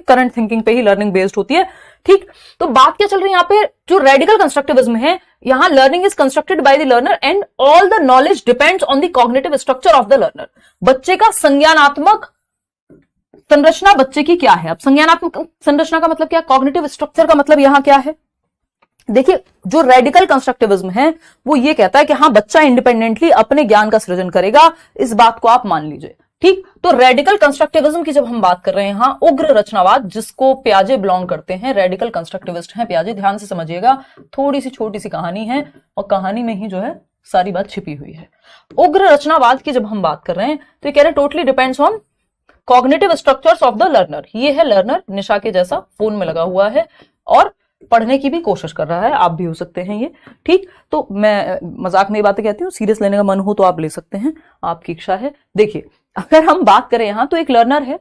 Current thinking पे ही learning based होती है। ठीक, तो बात क्या चल रही है यहाँ पे, जो रेडिकल कंस्ट्रक्टिविज्म है, यहां learning is constructed by the learner and all the knowledge depends on the cognitive structure of the learner. बच्चे का संज्ञानात्मक संरचना बच्चे की क्या है। अब संज्ञानात्मक संरचना का मतलब क्या, कॉग्निटिव स्ट्रक्चर का मतलब यहां क्या है। देखिए, जो रेडिकल कंस्ट्रक्टिविज्म है वो ये कहता है कि हाँ, बच्चा इंडिपेंडेंटली अपने ज्ञान का सृजन करेगा, इस बात को आप मान लीजिए। ठीक, तो रेडिकल कंस्ट्रक्टिविज्म की जब हम बात कर रहे हैं, हाँ, उग्र रचनावाद जिसको पियाजे बिलोंग करते हैं, रेडिकल कंस्ट्रक्टिविस्ट हैं पियाजे। ध्यान से समझिएगा, थोड़ी सी छोटी सी कहानी है और कहानी में ही जो है सारी बात छिपी हुई है। उग्र रचनावाद की जब हम बात कर रहे हैं तो ये कह रहे हैं totally depends on cognitive structures of the learner. ये है लर्नर, निशा के जैसा फोन में लगा हुआ है और पढ़ने की भी कोशिश कर रहा है, आप भी हो सकते हैं ये। ठीक, तो मैं मजाक में ये बातें कहती हूँ, सीरियस लेने का मन हो तो आप ले सकते हैं, आपकी इच्छा है। देखिए, अगर हम बात करें यहां तो एक लर्नर है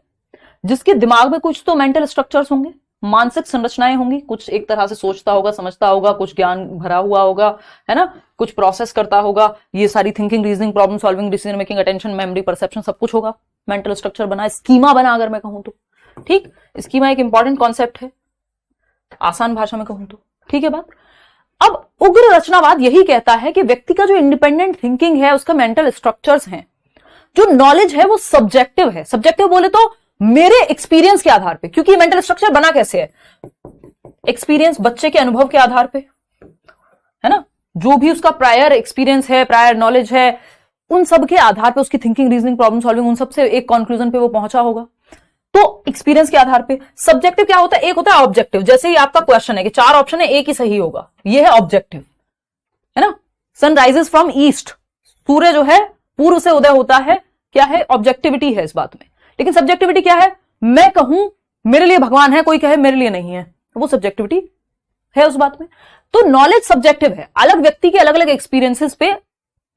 जिसके दिमाग में कुछ तो मेंटल स्ट्रक्चर्स होंगे, मानसिक संरचनाएं होंगी, कुछ एक तरह से सोचता होगा, समझता होगा, कुछ ज्ञान भरा हुआ होगा, है ना, कुछ प्रोसेस करता होगा, ये सारी thinking, reasoning, problem solving, decision making, attention, memory, perception, सब कुछ होगा। मेंटल स्ट्रक्चर बना, स्कीमा बना अगर मैं कहूं तो। ठीक, स्कीमा एक इंपॉर्टेंट कॉन्सेप्ट है आसान भाषा में कहूं तो। ठीक है बात। अब उग्र रचनावाद यही कहता है कि व्यक्ति का जो इंडिपेंडेंट थिंकिंग है, उसका मेंटल स्ट्रक्चर्स हैं, जो नॉलेज है वो सब्जेक्टिव है। सब्जेक्टिव बोले तो मेरे एक्सपीरियंस के आधार पे, क्योंकि मेंटल स्ट्रक्चर बना कैसे है, एक्सपीरियंस, बच्चे के अनुभव के आधार पे, है ना, जो भी उसका प्रायर एक्सपीरियंस है, प्रायर नॉलेज है, उन सब के आधार पे उसकी थिंकिंग, रीजनिंग, प्रॉब्लम सॉल्विंग, उन सब से एक कंक्लूजन पे वो पहुंचा होगा। तो एक्सपीरियंस के आधार पे। सब्जेक्टिव क्या होता है, एक होता है ऑब्जेक्टिव, जैसे ही आपका क्वेश्चन है कि 4 ऑप्शन है, एक ही सही होगा, ये है ऑब्जेक्टिव, है ना। सन राइजेस फ्रॉम ईस्ट, सूर्य जो है पूर्व से उदय होता है, क्या है, ऑब्जेक्टिविटी है इस बात में। लेकिन सब्जेक्टिविटी क्या है, मैं कहूं मेरे लिए भगवान है, कोई कहे मेरे लिए नहीं है, वो सब्जेक्टिविटी है उस बात में। तो नॉलेज सब्जेक्टिव है, अलग व्यक्ति के अलग अलग एक्सपीरियंसेस पे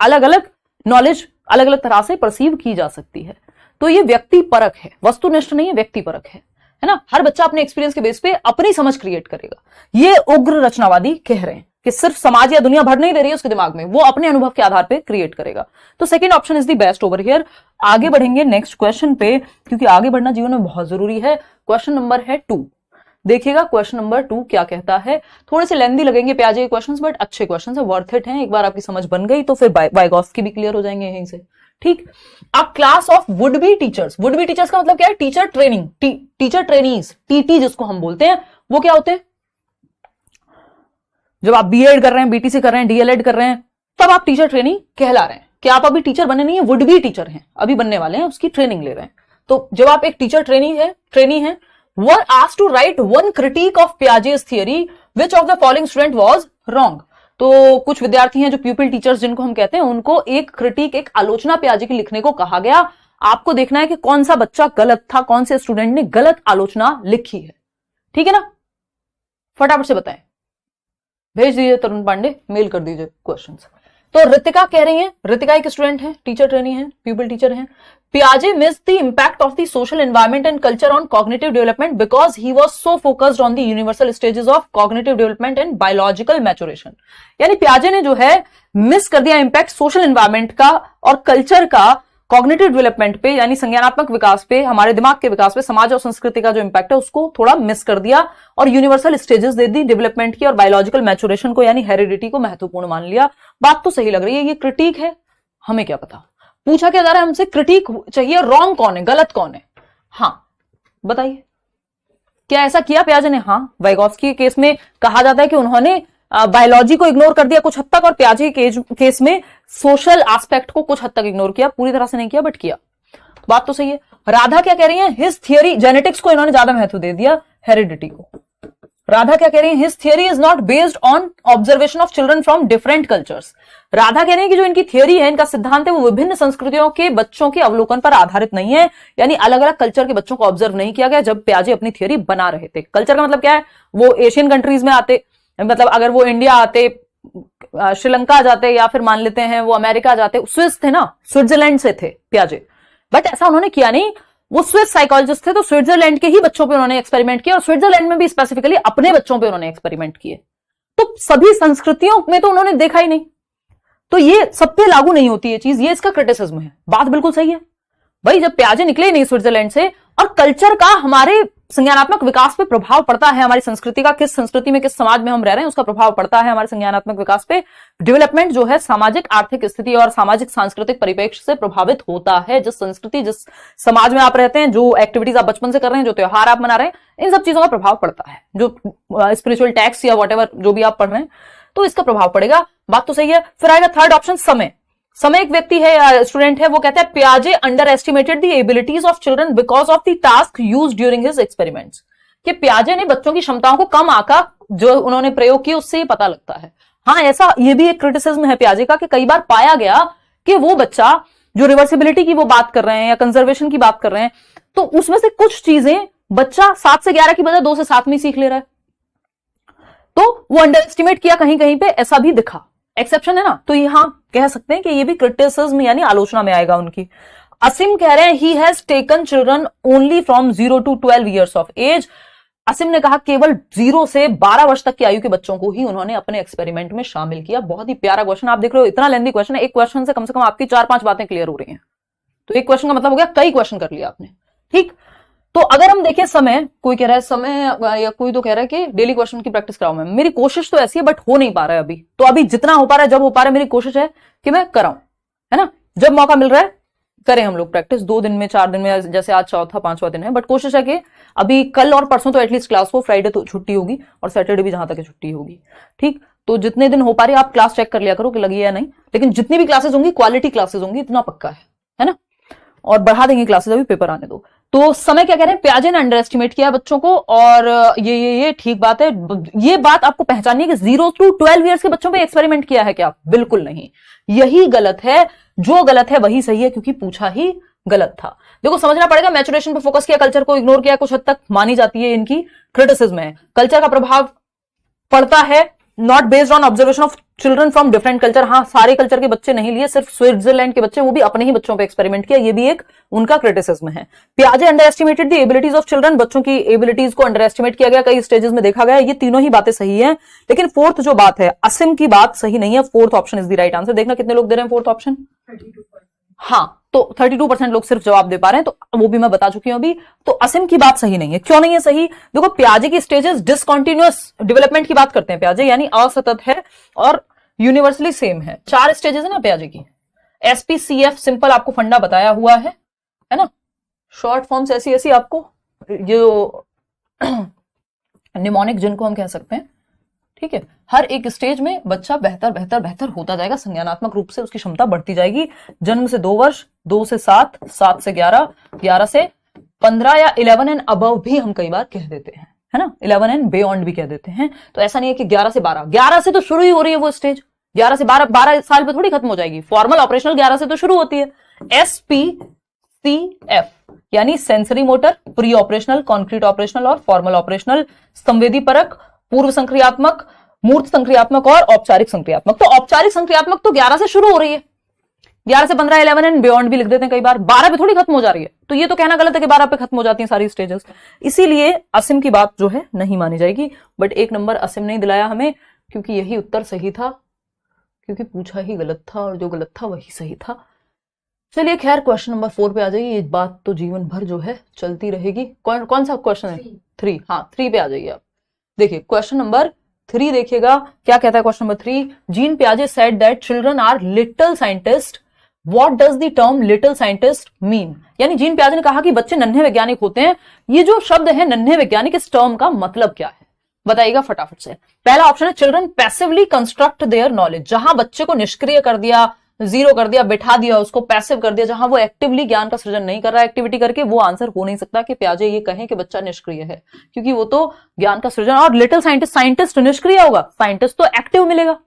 अलग अलग नॉलेज अलग अलग तरह से परसीव की जा सकती है। तो ये व्यक्ति परक है, वस्तुनिष्ठ नहीं है, व्यक्ति परक है ना। हर बच्चा अपने एक्सपीरियंस के बेस पे अपनी समझ क्रिएट करेगा। ये उग्र रचनावादी कह रहे हैं कि सिर्फ समाज या दुनिया भर नहीं दे रही है उसके दिमाग में, वो अपने अनुभव के आधार पे क्रिएट करेगा। तो second option is the best over here. आगे बढ़ेंगे नेक्स्ट क्वेश्चन पे, क्योंकि आगे बढ़ना जीवन में बहुत जरूरी है। क्वेश्चन नंबर है 2, देखिएगा क्वेश्चन नंबर 2 क्या कहता है। थोड़े से लेंथी लगेंगे प्याजे के क्वेश्चंस, बट अच्छे क्वेश्चंस है, वर्थ इट हैं। एक बार आपकी समझ बन गई तो फिर वाइगॉत्स्की भी क्लियर हो जाएंगे यहीं से। ठीक, अ class of would be teachers, would be teachers का मतलब क्या है, teacher training, teacher trainees, TT जिसको हम बोलते हैं, वो क्या होते हैं, जब आप बीएड कर रहे हैं, बीटीसी कर रहे हैं, डीएलएड कर रहे हैं, तब आप टीचर ट्रेनिंग कहला रहे हैं। क्या आप अभी टीचर बने नहीं है, वुड बी टीचर हैं, अभी बनने वाले हैं, उसकी ट्रेनिंग ले रहे हैं। तो जब आप एक टीचर ट्रेनी है, were asked to write one critic of Piaget's theory, which of the following student was wrong. तो कुछ विद्यार्थी हैं जो प्यूपिल टीचर्स जिनको हम कहते हैं, उनको एक क्रिटिक, एक आलोचना पियाजे की लिखने को कहा गया। आपको देखना है कि कौन सा बच्चा गलत था, कौन से स्टूडेंट ने गलत आलोचना लिखी है। ठीक है ना, फटाफट से बताएं, भेज दीजिए तरुण पांडे, मेल कर दीजिए क्वेश्चंस। तो ऋतिका कह रही हैं, ऋतिका एक स्टूडेंट है, टीचर ट्रेनी है, प्यूपिल टीचर है। पियाजे missed the impact of the social environment and culture on cognitive development because he was so focused on the universal stages of cognitive development and biological maturation. यानी पियाजे ने जो है miss कर दिया इंपैक्ट सोशल एनवायरनमेंट का और culture का कॉग्निटिव डेवलपमेंट पे, यानी संज्ञानात्मक विकास पे, हमारे दिमाग के विकास पे, समाज और संस्कृति का जो इंपैक्ट है उसको थोड़ा मिस कर दिया और यूनिवर्सल स्टेजेस दे दी डेवलपमेंट की और बायोलॉजिकल मैच्योरेशन को, यानी हेरिडिटी को महत्वपूर्ण मान लिया। बात तो सही लग रही है, ये क्रिटिक है, हमें क्या पता, पूछा क्या जा रहा है हमसे, क्रिटिक चाहिए, रॉन्ग कौन है, गलत कौन है। हाँ बताइए, क्या ऐसा किया पियाजे ने? हाँ, वाइगॉत्स्की के केस में कहा जाता है कि उन्होंने बायोलॉजी को इग्नोर कर दिया कुछ हद तक, और पियाजे के केस में सोशल एस्पेक्ट को कुछ हद तक इग्नोर किया, पूरी तरह से नहीं किया बट किया। बात तो सही है। राधा क्या कह रही है, हिज थियरी, जेनेटिक्स को इन्होंने ज्यादा महत्व दे दिया, हेरिडिटी को। राधा क्या कह रही है, his theory is not based on observation of children from different cultures. Radha कह रही है कि जो इनकी थियरी है, इनका सिद्धांत है, वो विभिन्न संस्कृतियों के बच्चों के अवलोकन पर आधारित नहीं है, यानी अलग अलग कल्चर के बच्चों को ऑब्जर्व नहीं किया गया जब पियाजे अपनी थियरी बना रहे थे। कल्चर का मतलब क्या है, वो एशियन कंट्रीज में आते, मतलब अगर वो इंडिया आते, श्रीलंका जाते, या फिर मान लेते हैं वो अमेरिका जाते, स्विस थे ना, स्विट्जरलैंड से थे पियाजे, बट ऐसा उन्होंने किया नहीं। वो स्विस साइकोलॉजिस्ट थे, तो स्विट्जरलैंड के ही बच्चों पे उन्होंने एक्सपेरिमेंट किया, और स्विट्जरलैंड में भी स्पेसिफिकली अपने बच्चों पे उन्होंने एक्सपेरिमेंट किए। तो सभी संस्कृतियों में तो उन्होंने देखा ही नहीं, तो ये सब पे लागू नहीं होती ये चीज, ये इसका क्रिटिसिज्म है। बात बिल्कुल सही है भाई, जब पियाजे निकले नहीं स्विट्जरलैंड से, और कल्चर का हमारे संज्ञानात्मक विकास पे प्रभाव पड़ता है, हमारी संस्कृति का, किस संस्कृति में, किस समाज में हम रह रहे हैं उसका प्रभाव पड़ता है हमारे संज्ञानात्मक विकास पे। डेवलपमेंट जो है सामाजिक आर्थिक स्थिति और सामाजिक सांस्कृतिक परिप्रेक्ष्य से प्रभावित होता है। जिस संस्कृति, जिस समाज में आप रहते हैं, जो एक्टिविटीज आप बचपन से कर रहे हैं, जो त्योहार आप मना रहे हैं, इन सब चीजों का प्रभाव पड़ता है। जो स्पिरिचुअल टैक्स या व्हाटएवर जो भी आप पढ़ रहे हैं, तो इसका प्रभाव पड़ेगा। बात तो सही है। फिर आएगा थर्ड ऑप्शन, समय। समय एक व्यक्ति है, स्टूडेंट है, वो कहता है पियाजे underestimated the abilities of children because of the task use during his experiments. कि पियाजे ने बच्चों की क्षमताओं को कम आंका, जो उन्होंने प्रयोग किए उससे ही पता लगता है। हाँ, ऐसा ये भी एक क्रिटिसिज्म है पियाजे का कि कई बार पाया गया कि वो बच्चा जो रिवर्सिबिलिटी की वो बात कर रहे हैं या कंजर्वेशन की बात कर रहे हैं, तो उसमें से कुछ चीजें बच्चा 7 से 11 की बजाय 2 से 7 में सीख ले रहा है, तो वो अंडर एस्टिमेट किया कहीं कहीं पे, ऐसा भी दिखा। एक्सेप्शन है ना, तो यहां कह सकते हैं कि ये भी क्रिटिसिज्म यानी आलोचना में आएगा उनकी। असीम कह रहे हैं he has taken children only from 0 to 12 years of age. Asim ने कहा केवल 0 से 12 वर्ष तक की आयु के बच्चों को ही उन्होंने अपने एक्सपेरिमेंट में शामिल किया। बहुत ही प्यारा क्वेश्चन, आप देख रहे हो इतना लेंथी क्वेश्चन है, एक क्वेश्चन से कम आपकी 4-5 बातें क्लियर हो रही हैं। तो एक क्वेश्चन का मतलब हो गया कई क्वेश्चन कर लिया आपने। ठीक, तो अगर हम देखें समय, कोई कह रहा है समय, या कोई तो कह रहा है कि डेली क्वेश्चन की प्रैक्टिस कराऊं मैं। मेरी कोशिश तो ऐसी है, बट हो नहीं पा रहा है अभी। तो अभी जितना हो पा रहा है, जब हो पा रहा है, मेरी कोशिश है कि मैं कराऊं, है ना। जब मौका मिल रहा है करें हम लोग प्रैक्टिस, 2 दिन में, 4 दिन में, जैसे आज 4था 5वां दिन है। बट कोशिश है कि अभी कल और परसों तो एटलीस्ट क्लास हो, फ्राइडे तो छुट्टी होगी और सैटरडे भी जहां तक छुट्टी होगी। ठीक, तो जितने दिन हो पा रही है आप क्लास चेक कर लिया करो कि लगी है या नहीं। लेकिन जितनी भी क्लासेस होंगी क्वालिटी क्लासेस होंगी, इतना पक्का है ना। और बढ़ा देंगे क्लासेस, अभी पेपर आने दो। तो समय क्या कह रहे हैं, पियाजे ने अंडर एस्टिमेट किया बच्चों को, और ये ठीक बात है। ये बात आपको पहचाननी है कि 0 to 12 years के बच्चों पे एक्सपेरिमेंट किया है क्या? बिल्कुल नहीं, यही गलत है। जो गलत है वही सही है, क्योंकि पूछा ही गलत था। देखो समझना पड़ेगा, मैचुरेशन पे फोकस किया, कल्चर को इग्नोर किया, कुछ हद तक मानी जाती है इनकी क्रिटिसिज्म है। कल्चर का प्रभाव पड़ता है, not based on observation of children from different culture. हाँ, सारे कल्चर के बच्चे नहीं लिए, सिर्फ स्विट्जरलैंड के बच्चे, वो भी अपने ही बच्चों पे एक्सपेरिमेंट किया, ये भी एक उनका क्रिटिसिज्म है। पियाजे underestimated the abilities of children, बच्चों की एबिलिटीज को अंडर एस्टिमेट किया गया, कई स्टेजेस में देखा गया। ये तीनों ही बातें सही है, लेकिन फोर्थ जो बात है, असीम की बात सही नहीं है। Fourth option is the right answer. देखना कितने लोग दे रहे हैं फोर्थ ऑप्शन। 32%। हाँ, तो 32% लोग सिर्फ जवाब दे पा रहे हैं, तो वो भी मैं बता चुकी हूं अभी। तो असीम की बात सही नहीं है। क्यों नहीं है सही? देखो, पियाजे की स्टेजेस डिसकंटिन्यूअस डेवलपमेंट की बात करते हैं पियाजे, यानी असतत है और यूनिवर्सली सेम है। 4 स्टेजेस है ना पियाजे की। SPCF सिंपल आपको फंडा बताया हुआ है ना। शॉर्ट फॉर्म्स ऐसी ऐसी आपको, जो निमोनिक जिनको हम कह सकते हैं, ठीक है। हर एक स्टेज में बच्चा बेहतर बेहतर बेहतर होता जाएगा, संज्ञानात्मक रूप से उसकी क्षमता बढ़ती जाएगी। जन्म से 2 वर्ष, 2 से 7, 7 से 11, 11 से 15 या 11 एंड अबव भी हम कई बार कह देते हैं, है ना। 11 एंड बियॉन्ड भी कह देते हैं। तो ऐसा नहीं है कि 11 से 12, 11 से तो शुरू ही हो रही है वो स्टेज। 11 से 12, 12 साल पे थोड़ी खत्म हो जाएगी। फॉर्मल ऑपरेशनल 11 से तो शुरू होती है। SPCF यानी sensory motor, pre operational, concrete operational और फॉर्मल ऑपरेशनल। संवेदी परक, पूर्व संक्रियात्मक, मूर्त संक्रियात्मक और औपचारिक संक्रियात्मक। तो औपचारिक संक्रियात्मक तो 11 से शुरू हो रही है। 11 से 15, 11 एंड बियॉन्ड भी लिख देते हैं कई बार। 12 पे थोड़ी खत्म हो जा रही है, तो ये तो कहना गलत है कि 12 पे खत्म हो जाती हैं सारी स्टेजेस। इसीलिए असीम की बात जो है नहीं मानी जाएगी। बट 1 नंबर असीम नहीं दिलाया हमें, क्योंकि यही उत्तर सही था, क्योंकि पूछा ही गलत था और जो गलत था वही सही था। चलिए खैर, क्वेश्चन नंबर 4 पे आ जाइए। ये बात तो जीवन भर जो है चलती रहेगी। कौन सा क्वेश्चन है? 3। हाँ, 3 पे आ जाइए आप। देखिए क्वेश्चन नंबर 3 देखिएगा क्या कहता है। क्वेश्चन नंबर 3, जीन पियाजे said that children are little scientist. What does the term little scientist mean? यानी जीन पियाजे ने कहा कि बच्चे नन्हे वैज्ञानिक होते हैं। ये जो शब्द है नन्हे वैज्ञानिक, इस टर्म का मतलब क्या है बताइएगा फटाफट से। पहला ऑप्शन है children passively construct their knowledge. जहां बच्चे को निष्क्रिय कर दिया, 0 कर दिया, बैठा दिया, उसको पैसिव कर दिया, जहां वो एक्टिवली ज्ञान का सृजन नहीं कर रहा है एक्टिविटी करके, वो आंसर हो नहीं सकता कि पियाजे ये कहें कि बच्चा निष्क्रिय है, क्योंकि वो तो ज्ञान का सृजन। और लिटिल साइंटिस्ट, साइंटिस्ट निष्क्रिय होगा, साइंटिस्ट तो एक्टिव मिलेगा।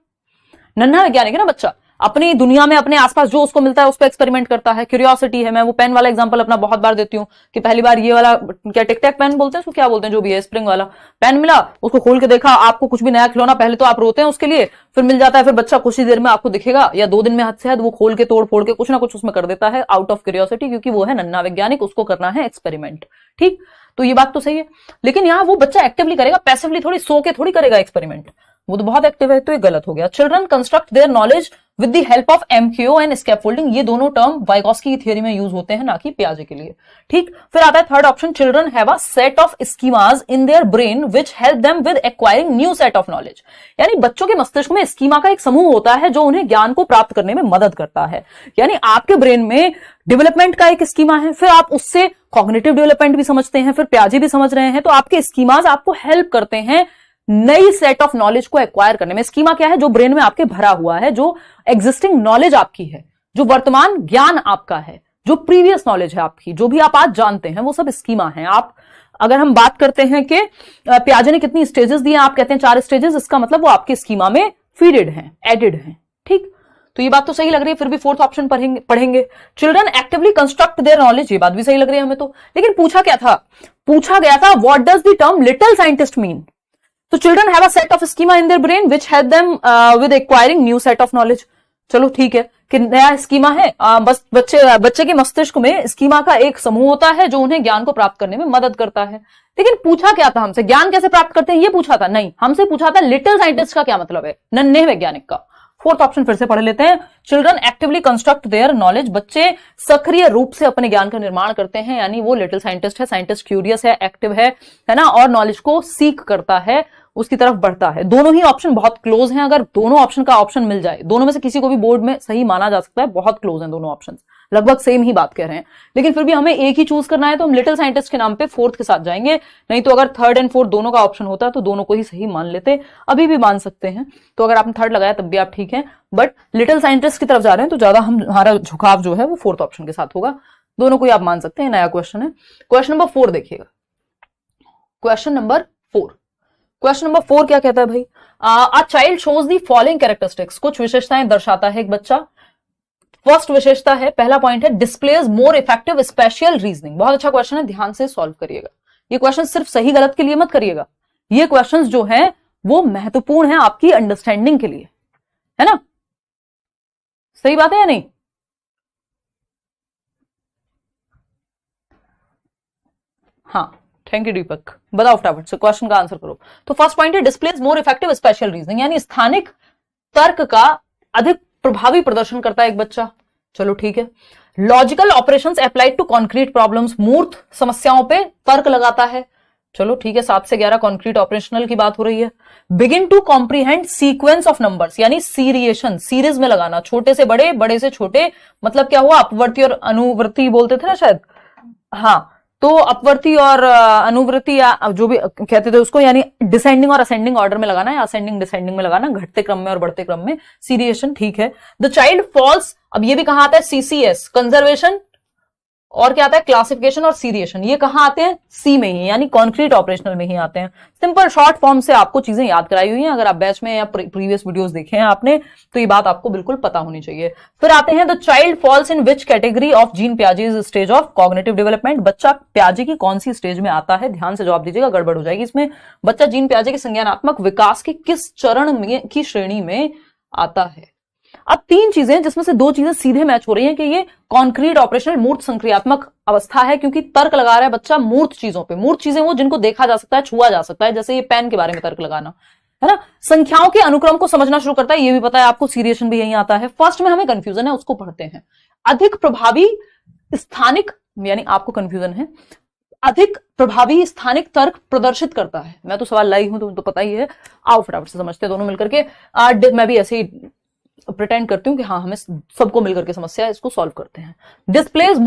नन्हा वैज्ञानिक है ना बच्चा, अपनी दुनिया में अपने आसपास जो उसको मिलता है उस पर एक्सपेरिमेंट करता है, क्यूरियोसिटी है। मैं वो पेन वाला एग्जांपल अपना बहुत बार देती हूँ कि पहली बार ये वाला, क्या टिक टैक पेन बोलते हैं उसको, क्या बोलते हैं, जो भी है, स्प्रिंग वाला पेन मिला, उसको खोल के देखा, आपको कुछ भी नया खिलौना, पहले तो आप रोते हैं उसके लिए, फिर मिल जाता है, फिर बच्चा कुछ ही देर में आपको दिखेगा या 2 दिन में हद से हद वो खोल के तोड़ फोड़ के कुछ ना कुछ उसमें कर देता है आउट ऑफ क्यूरियोसिटी, क्योंकि वो है नन्हा वैज्ञानिक, उसको करना है एक्सपेरिमेंट। ठीक, तो ये बात तो सही है, लेकिन यहाँ वो बच्चा एक्टिवली करेगा, पैसिवली थोड़ी, सो के थोड़ी करेगा एक्सपेरिमेंट, वो तो बहुत एक्टिव है, तो ये गलत हो गया। Children construct their knowledge with the help of MQ and scaffolding. ये दोनों टर्म वाइगॉस्की की थ्योरी में यूज होते हैं, ना कि पियाजे के लिए। ठीक, फिर आता है third option, children have a set of schemas in their brain which help them with acquiring new set of knowledge. यानी बच्चों के मस्तिष्क में स्कीमा का एक समूह होता है जो उन्हें ज्ञान को प्राप्त करने में मदद करता है। यानी आपके ब्रेन में डेवलपमेंट का एक स्कीमा है, फिर आप उससे कॉग्निटिव डेवलपमेंट भी समझते हैं, फिर पियाजे भी समझ रहे हैं, तो आपके स्कीमास आपको हेल्प करते हैं नई सेट ऑफ नॉलेज को एक्वायर करने में। स्कीमा क्या है? जो ब्रेन में आपके भरा हुआ है, जो एग्जिस्टिंग नॉलेज आपकी है, जो वर्तमान ज्ञान आपका है, जो प्रीवियस नॉलेज है आपकी, जो भी आप आज जानते हैं, वो सब स्कीमा है। आप अगर हम बात करते हैं कि पियाजे ने कितनी स्टेजेस दिए, आप कहते हैं 4 स्टेजेस, इसका मतलब वो आपके स्कीमा में फीडेड हैं, एडेड हैं। ठीक, तो ये बात तो सही लग रही है। फिर भी फोर्थ ऑप्शन पढ़ेंगे, children actively construct their knowledge. ये बात भी सही लग रही है हमें तो। लेकिन पूछा क्या था? पूछा गया था what does the term little scientist mean. तो children have a set of schema in their brain which help them with acquiring new set of knowledge. चलो ठीक है कि नया स्कीमा है, बस बच्चे के मस्तिष्क में स्कीमा का एक समूह होता है जो उन्हें ज्ञान को प्राप्त करने में मदद करता है। लेकिन पूछा क्या था हमसे? ज्ञान कैसे प्राप्त करते हैं ये पूछा था? नहीं, हमसे पूछा था लिटिल साइंटिस्ट का क्या मतलब है, नन्हे वैज्ञानिक का। फोर्थ ऑप्शन फिर से पढ़ लेते हैं, children actively construct their knowledge. बच्चे सक्रिय रूप से अपने ज्ञान का निर्माण करते हैं, यानी वो लिटिल साइंटिस्ट है। साइंटिस्ट क्यूरियस है, एक्टिव है ना, और नॉलेज को सीख करता है, उसकी तरफ बढ़ता है। दोनों ही ऑप्शन बहुत क्लोज हैं। अगर दोनों ऑप्शन का ऑप्शन मिल जाए, दोनों में से किसी को भी बोर्ड में सही माना जा सकता है, बहुत क्लोज हैं दोनों ऑप्शन, लगभग सेम ही बात कह रहे हैं। लेकिन फिर भी हमें एक ही चूज करना है, तो हम लिटिल साइंटिस्ट के नाम पे फोर्थ के साथ जाएंगे। नहीं तो अगर थर्ड एंड फोर्थ दोनों का ऑप्शन होता तो दोनों को ही सही मान लेते, अभी भी मान सकते हैं। तो अगर आपने थर्ड लगाया तब भी आप ठीक है, बट लिटिल साइंटिस्ट की तरफ जा रहे हैं तो ज्यादा हमारा झुकाव जो है वो फोर्थ ऑप्शन के साथ होगा। दोनों को ही आप मान सकते हैं, नया क्वेश्चन है। क्वेश्चन नंबर 4 देखिएगा, क्वेश्चन नंबर 4। क्वेश्चन नंबर 4 क्या कहता है भाई? A child shows the following characteristics. कुछ विशेषताएं दर्शाता है एक बच्चा। फर्स्ट विशेषता है, पहला पॉइंट है, displays more effective special reasoning. बहुत अच्छा क्वेश्चन है, ध्यान से सॉल्व करिएगा। ये क्वेश्चन सिर्फ सही गलत के लिए मत करिएगा, ये क्वेश्चंस जो हैं वो महत्वपूर्ण है आपकी अंडरस्टैंडिंग के लिए, है ना? सही बात है या नहीं? हाँ, थैंक यू दीपक। बताओ फटाफट से क्वेश्चन का आंसर करो। तो फर्स्ट पॉइंट है, displays more effective special reasoning, यानी स्थानिक तर्क का अधिक प्रभावी प्रदर्शन करता है एक बच्चा। चलो ठीक है। Logical operations applied to concrete problems, मूर्त समस्याओं पे तर्क लगाता है। चलो ठीक है, 7 से 11 कॉन्क्रीट ऑपरेशनल की बात हो रही है। Begin to comprehend sequence of numbers, यानी सीरिएशन, सीरीज में लगाना, छोटे से बड़े, बड़े से छोटे। मतलब क्या हुआ? अपवर्ती और अनुवर्ती बोलते थे ना शायद, हाँ, तो अपवर्ती और अनुवर्ती या जो भी कहते थे उसको, यानी डिसेंडिंग और असेंडिंग ऑर्डर में लगाना या असेंडिंग डिसेंडिंग में लगाना, घटते क्रम में और बढ़ते क्रम में, सीरिएशन। ठीक है। द चाइल्ड फॉल्स, अब ये भी कहां आता है? सीसीएस, कंजर्वेशन, और क्या आता है? क्लासिफिकेशन और सीरिएशन। ये कहां आते हैं? सी में ही, यानी कॉन्क्रीट ऑपरेशनल में ही आते हैं। सिंपल शॉर्ट फॉर्म से आपको चीजें याद कराई हुई हैं। अगर आप बैच में या प्रीवियस वीडियोस देखे हैं आपने, तो ये बात आपको बिल्कुल पता होनी चाहिए। फिर आते हैं, the child falls in which category of Jean Piaget's stage of cognitive development. बच्चा पियाजे की कौन सी स्टेज में आता है? ध्यान से जवाब दीजिएगा, गड़बड़ हो जाएगी इसमें। बच्चा जीन पियाजे के संज्ञानात्मक विकास के किस चरण में की श्रेणी में आता है? अब 3 चीजें, जिसमें से 2 चीजें सीधे मैच हो रही हैं कि ये कॉन्क्रीट ऑपरेशनल मूर्त संक्रियात्मक अवस्था है, क्योंकि तर्क लगा रहा है बच्चा मूर्त चीजों पे। मूर्त चीजें वो जिनको देखा जा सकता है, छुआ जा सकता है, जैसे ये पेन के बारे में तर्क लगाना, है ना। संख्याओं के अनुक्रम को समझना शुरू करता है, ये भी पता है आपको, सीरिएशन भी यही आता है। फर्स्ट में हमें कंफ्यूजन है, उसको पढ़ते हैं। अधिक प्रभावी स्थानिक, यानी आपको कंफ्यूजन है, अधिक प्रभावी स्थानिक तर्क प्रदर्शित करता है। मैं तो सवाल लाई हूं, तो पता ही है। आओ फटाफट से समझते हैं दोनों मिलकर के। मैं भी ऐसे ही प्रिटेंड करती हूं कि हाँ, हमें सबको मिलकर के समस्या है, इसको सॉल्व करते हैं। Displays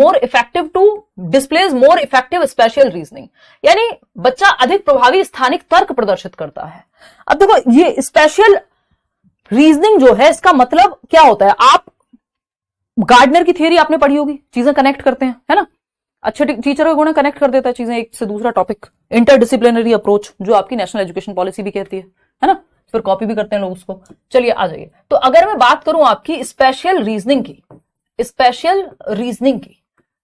more effective special reasoning, यानी बच्चा अधिक प्रभावी स्थानिक तर्क प्रदर्शित करता है। अब देखो, ये स्पेशल रीजनिंग जो है, इसका मतलब क्या होता है? आप गार्डनर की थियरी आपने पढ़ी होगी, चीजें कनेक्ट करते हैं, है ना। अच्छे टीचर का गुण कनेक्ट कर देता है चीजें एक से दूसरा टॉपिक। इंटरडिसिप्लिनरी अप्रोच, जो आपकी नेशनल एजुकेशन पॉलिसी भी कहती है ना। फिर कॉपी भी करते हैं लोग उसको। चलिए आ जाइए। तो अगर मैं बात करूं आपकी स्पेशल रीजनिंग की,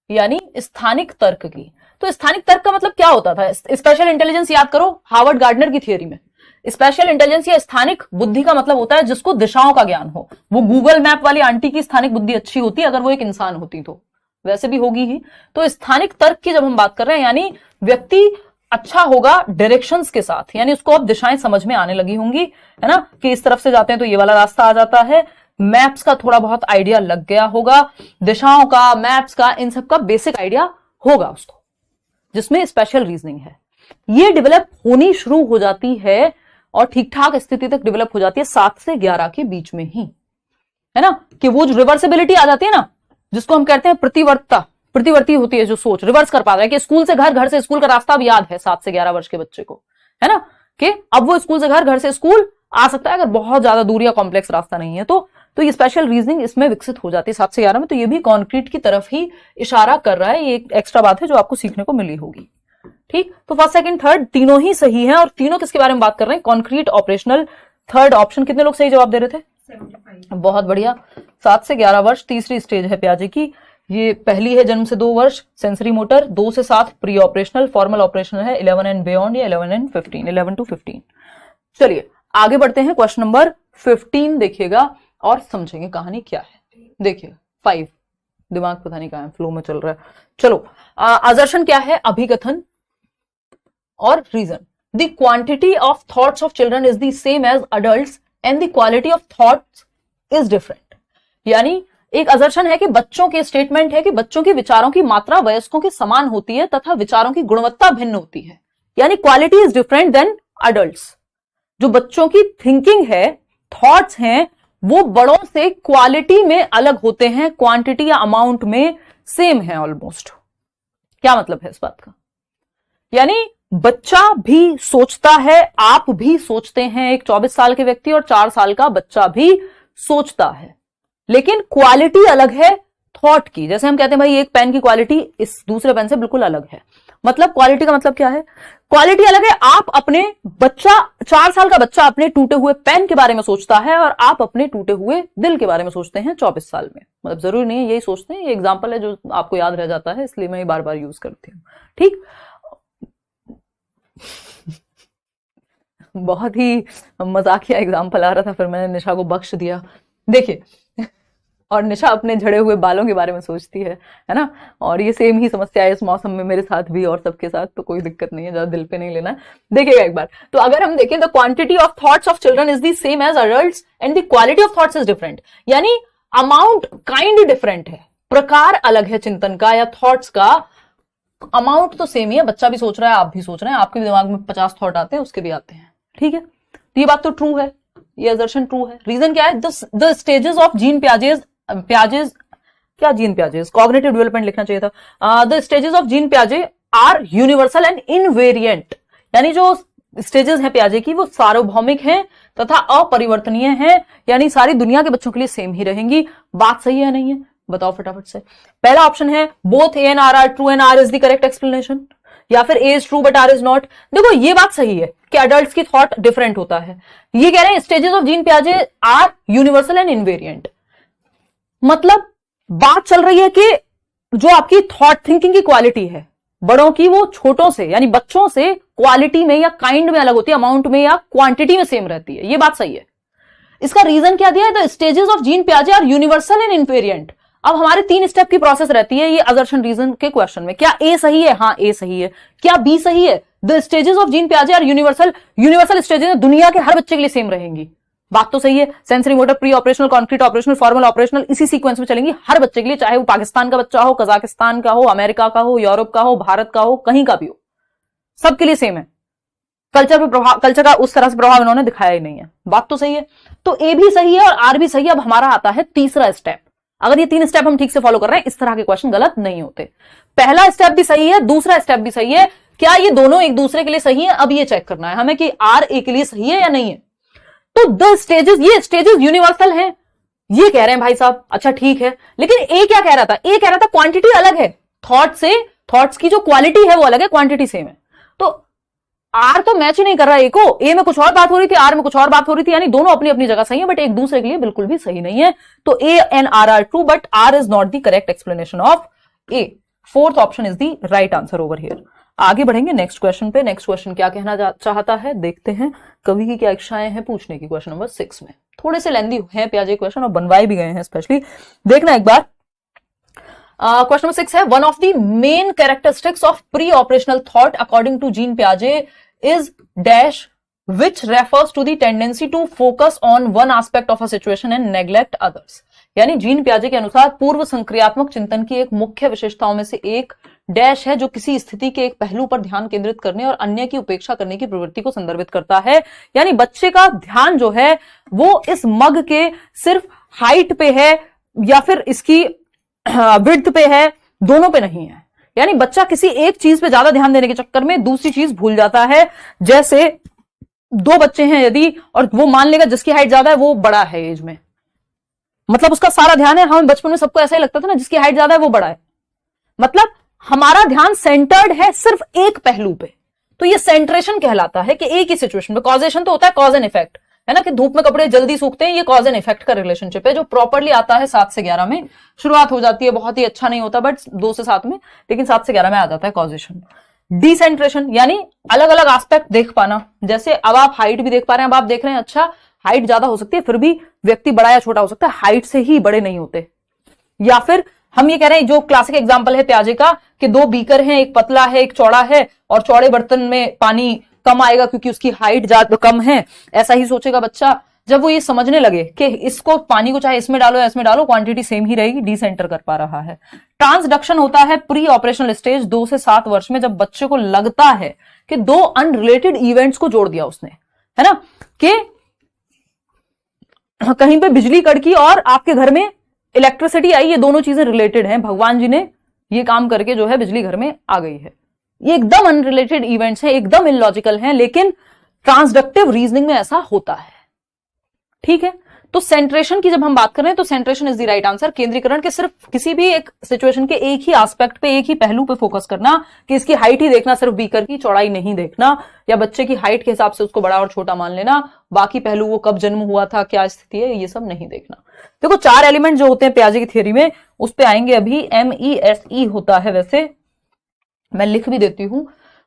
यानी स्थानिक तर्क की, तो स्थानिक तर्क का मतलब क्या होता था? स्पेशल इंटेलिजेंस याद करो, हार्वर्ड गार्डनर की थियरी में स्पेशल इंटेलिजेंस या स्थानिक बुद्धि का मतलब होता है जिसको दिशाओं का ज्ञान हो। वो गूगल मैप वाली आंटी की स्थानिक बुद्धि अच्छी होती, अगर वो एक इंसान होती तो, वैसे भी होगी ही। तो स्थानिक तर्क की जब हम बात कर रहे हैं, यानी व्यक्ति अच्छा होगा डायरेक्शंस के साथ, यानी उसको अब दिशाएं समझ में आने लगी होंगी, है ना, कि इस तरफ से जाते हैं तो ये वाला रास्ता आ जाता है, मैप्स का थोड़ा बहुत आइडिया लग गया होगा, दिशाओं का, मैप्स का, इन सब का बेसिक आइडिया होगा उसको, जिसमें स्पेशल रीजनिंग है। ये डेवलप होनी शुरू हो जाती है और ठीक ठाक स्थिति तक डेवलप हो जाती है 7 से 11 के बीच में ही, है ना, कि वो जो रिवर्सिबिलिटी आ जाती है ना, जिसको हम कहते हैं प्रतिवर्ती होती है, जो सोच रिवर्स कर पा रहा है कि स्कूल से घर, घर से स्कूल का रास्ता अब याद है 7 से 11 वर्ष के बच्चे को, है ना, कि अब वो स्कूल से घर, घर से स्कूल आ सकता है अगर बहुत ज्यादा दूर या कॉम्प्लेक्स रास्ता नहीं है तो ये स्पेशल रीजनिंग इसमें विकसित हो जाती है 7 से 11 में। तो ये भी कॉन्क्रीट की तरफ ही इशारा कर रहा है, ये एक एक्स्ट्रा बात है जो आपको सीखने को मिली होगी। ठीक, तो फर्स्ट सेकंड थर्ड तीनों ही सही है, और तीनों किसके बारे में बात कर रहे हैं, कॉन्क्रीट, ऑपरेशनल, थर्ड ऑप्शन। कितने लोग सही जवाब दे रहे थे? 75। बहुत बढ़िया। 7 से 11 वर्ष तीसरी स्टेज है प्याजे की, ये पहली है जन्म से 2 वर्ष सेंसरी मोटर, 2 से 7 प्री ऑपरेशनल, फॉर्मल ऑपरेशनल है 11 एंड बियॉन्ड या 11 एंड 15, 11 to 15। चलिए आगे बढ़ते हैं, क्वेश्चन नंबर 15 देखिएगा और समझेंगे कहानी क्या है। देखिए 5, दिमाग पता नहीं कहां है, फ्लो में चल रहा है। चलो असर्शन क्या है, अभिकथन और reason. The quantity of thoughts of children is the same as adults and the quality of thoughts is different. यानी एक असर्शन है कि बच्चों के स्टेटमेंट है कि बच्चों के विचारों की मात्रा वयस्कों की समान होती है तथा विचारों की गुणवत्ता भिन्न होती है, यानी quality is different than adults. जो बच्चों की थिंकिंग है, थॉट्स हैं, वो बड़ों से क्वालिटी में अलग होते हैं, क्वांटिटी या अमाउंट में सेम है ऑलमोस्ट। क्या मतलब है इस बात का? यानी बच्चा भी सोचता है, आप भी सोचते हैं, एक 24 साल के व्यक्ति और 4 साल का बच्चा भी सोचता है, लेकिन क्वालिटी अलग है थॉट की। जैसे हम कहते हैं भाई एक पेन की क्वालिटी इस दूसरे पेन से बिल्कुल अलग है। मतलब क्वालिटी का मतलब क्या है? क्वालिटी अलग है। आप अपने बच्चा 4 साल का बच्चा अपने टूटे हुए पेन के बारे में सोचता है और आप अपने टूटे हुए दिल के बारे में सोचते हैं 24 साल में। मतलब जरूरी नहीं है यही सोचते हैं, ये एग्जांपल है जो आपको याद रह जाता है, इसलिए मैं बार बार यूज करती हूँ। ठीक, बहुत ही मजाकिया एग्जांपल आ रहा था, फिर मैंने निशा को बख्श दिया। देखिए, और निशा अपने झड़े हुए बालों के बारे में सोचती है ना, और ये सेम ही समस्या है इस मौसम में मेरे साथ भी और सबके साथ, तो कोई दिक्कत नहीं है, ज्यादा दिल पे नहीं लेना। देखिएगा एक बार, तो अगर हम देखें the quantity of thoughts of children is the same as adults and the quality of thoughts is different, यानी अमाउंट काइंड डिफरेंट है, प्रकार अलग है चिंतन का या थॉट्स का, अमाउंट तो सेम ही है। बच्चा भी सोच रहा है, आप भी सोच रहे हैं, आपके दिमाग में 50 थॉट आते हैं, उसके भी आते हैं। ठीक है, तो ये बात तो ट्रू है, ये असर्शन ट्रू है। रीजन क्या है? The stages of Jean Piaget's cognitive development लिखना चाहिए था। द स्टेजेस ऑफ जीन प्याजे आर यूनिवर्सल एंड इनवेरिएंट, यानी जो स्टेजेस हैं प्याजे की वो सार्वभौमिक हैं तथा अपरिवर्तनीय हैं, यानी सारी दुनिया के बच्चों के लिए सेम ही रहेंगी। बात सही है नहीं है? बताओ फटाफट से। पहला ऑप्शन है both A and R are true and R is the correct explanation, या फिर A is true but R is not. देखो ये बात सही है कि अडल्ट्स की थॉट डिफरेंट होता है। ये कह रहे हैं स्टेजेस ऑफ जीन प्याजे आर यूनिवर्सल एंड इनवेरिएंट, मतलब बात चल रही है कि जो आपकी थॉट थिंकिंग की क्वालिटी है बड़ों की, वो छोटों से यानी बच्चों से क्वालिटी में या काइंड में अलग होती है, अमाउंट में या क्वांटिटी में सेम रहती है। ये बात सही है। इसका रीजन क्या दिया है? द स्टेजेस ऑफ जीन प्याजे आर यूनिवर्सल एंड इनवेरिएंट। अब हमारे 3 स्टेप की प्रोसेस रहती है ये असर्शन रीजन के क्वेश्चन में। क्या ए सही है? हाँ ए सही है। क्या बी सही है? द स्टेजेस ऑफ जीन प्याजे आर यूनिवर्सल, यूनिवर्सल स्टेजेस दुनिया के हर बच्चे के लिए सेम रहेंगी। बात तो सही है। Sensory motor, pre operational, concrete operational, formal operational, इसी सीक्वेंस में चलेंगी हर बच्चे के लिए, चाहे वो पाकिस्तान का बच्चा हो, कजाकिस्तान का हो, अमेरिका का हो, यूरोप का हो, भारत का हो, कहीं का भी हो, सबके लिए सेम है। कल्चर पे प्रभाव, कल्चर का उस तरह से प्रभाव इन्होंने दिखाया ही नहीं है। बात तो सही है। तो ए भी सही है और आर भी सही है। अब हमारा आता है तीसरा स्टेप। अगर ये 3 स्टेप हम ठीक से फॉलो कर रहे हैं, इस तरह के क्वेश्चन गलत नहीं होते। पहला स्टेप भी सही है, दूसरा स्टेप भी सही है। क्या ये दोनों एक दूसरे के लिए सही है? अब ये चेक करना है हमें कि आर ए के लिए सही है या नहीं है। तो द स्टेजेस, ये स्टेजेस यूनिवर्सल हैं, ये कह रहे हैं भाई साहब। अच्छा ठीक है, लेकिन ए क्या कह रहा था? ए कह रहा था क्वांटिटी अलग है थॉट से, थॉट्स की जो क्वालिटी है वो अलग है, क्वांटिटी सेम है। तो आर तो मैच ही नहीं कर रहा ए को। ए में कुछ और बात हो रही थी, आर में कुछ और बात हो रही थी, यानी दोनों अपनी अपनी जगह सही है बट एक दूसरे के लिए बिल्कुल भी सही नहीं है। तो A and R are true but R is not the correct explanation of A. Fourth option is the right answer over here. आगे बढ़ेंगे नेक्स्ट क्वेश्चन पे। नेक्स्ट क्वेश्चन क्या कहना चाहता है देखते हैं। कवि की क्या इच्छाएं हैं पूछने की क्वेश्चन नंबर 6 में। थोड़े से लेंदी हैं प्याजे क्वेश्चन और बनवाए भी गए हैं स्पेशली, देखना एक बार। क्वेश्चन नंबर 6 है, one of the main characteristics of pre operational thought according to Jean प्याजे is dash which refers to the tendency to focus on one aspect of a situation and neglect others। यानी Jean पियाजे के अनुसार पूर्व संक्रियात्मक चिंतन की एक मुख्य विशेषताओं में से एक डैश है जो किसी स्थिति के एक पहलू पर ध्यान केंद्रित करने और अन्य की उपेक्षा करने की प्रवृत्ति को संदर्भित करता है। यानी बच्चे का ध्यान जो है वो इस मग के सिर्फ हाइट पे है या फिर इसकी विड्थ पे है, दोनों पे नहीं है। यानी बच्चा किसी एक चीज पे ज्यादा ध्यान देने के चक्कर में दूसरी चीज भूल जाता है। जैसे दो बच्चे हैं यदि, और वो मान लेगा जिसकी हाइट ज्यादा है वो बड़ा है एज में, मतलब उसका सारा ध्यान है, हमें बचपन में सबको ऐसा ही लगता था ना, जिसकी हाइट ज्यादा है वो बड़ा है, मतलब हमारा ध्यान सेंटर्ड है सिर्फ एक पहलू पे। तो ये सेंट्रेशन कहलाता है कि एक ही सिचुएशन में। कॉजेशन तो होता है कॉज एंड इफेक्ट, है ना, कि धूप में कपड़े जल्दी सूखते हैं, ये कॉज एंड इफेक्ट का रिलेशनशिप है जो प्रॉपर्ली आता है 7 से 11 में। शुरुआत हो जाती है, बहुत ही अच्छा नहीं होता बट 2 से 7 में, लेकिन 7 से 11 में आ जाता है कॉजेशन। डिसेंट्रेशन यानी अलग अलग एस्पेक्ट देख पाना। जैसे अब आप हाइट भी देख पा रहे हैं, अब आप देख रहे हैं अच्छा हाइट ज्यादा हो सकती है, फिर भी व्यक्ति बड़ा या छोटा हो सकता है, हाइट से ही बड़े नहीं होते। या फिर हम ये कह रहे हैं, जो क्लासिक एग्जांपल है पियाजे का, कि 2 बीकर हैं, एक पतला है एक चौड़ा है, और चौड़े बर्तन में पानी कम आएगा क्योंकि उसकी हाइट ज्यादा कम है। ऐसा ही सोचेगा बच्चा जब वो ये समझने लगे कि इसको पानी को चाहे इसमें डालो या इसमें डालो, क्वांटिटी सेम ही रहेगी, डिसेंटर कर पा रहा है। ट्रांसडक्शन होता है प्री ऑपरेशनल स्टेज 2 से 7 वर्ष में, जब बच्चे को लगता है कि 2 अनरिलेटेड इवेंट्स को जोड़ दिया उसने, है ना, कि कहीं पे बिजली कड़की और आपके घर में इलेक्ट्रिसिटी आई, ये दोनों चीजें रिलेटेड हैं, भगवान जी ने ये काम करके जो है बिजली घर में आ गई है। ये एकदम अनरिलेटेड इवेंट्स हैं, एकदम इलॉजिकल हैं, लेकिन ट्रांसडक्टिव रीजनिंग में ऐसा होता है। ठीक है, तो सेंट्रेशन की जब हम बात कर रहे हैं तो सेंट्रेशन इज द राइट आंसर। केंद्रीकरण के सिर्फ किसी भी एक सिचुएशन के एक ही एस्पेक्ट पे, एक ही पहलू पे फोकस करना, कि इसकी हाइट ही देखना, सिर्फ बीकर की चौड़ाई नहीं देखना, या बच्चे की हाइट के हिसाब से उसको बड़ा और छोटा मान लेना, बाकी पहलू वो कब जन्म हुआ था, क्या स्थिति है, ये सब नहीं देखना। देखो 4 एलिमेंट जो होते हैं पियाजे की थियरी में, उस पे आएंगे अभी। MESE होता है, वैसे मैं लिख भी देती हूं,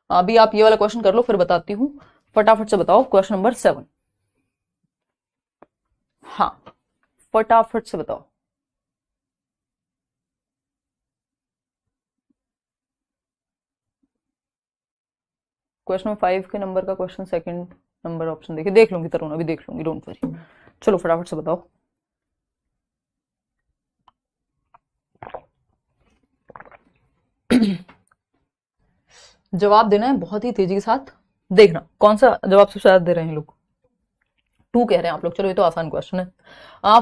अभी आप ये वाला क्वेश्चन कर लो फिर बताती हूं। फटाफट से बताओ क्वेश्चन नंबर 7। हाँ फटाफट से बताओ। क्वेश्चन नंबर 5 के नंबर का क्वेश्चन सेकंड नंबर ऑप्शन देखिए, देख लूंगी तरुण, अभी देख लूंगी, डोंट वरी। चलो फटाफट से बताओ। जवाब देना है बहुत ही तेजी के साथ, देखना कौन सा जवाब सबसे ज्यादा दे रहे हैं लोग। 2 कह रहे हैं आप लोग, चलो ये तो आसान क्वेश्चन है।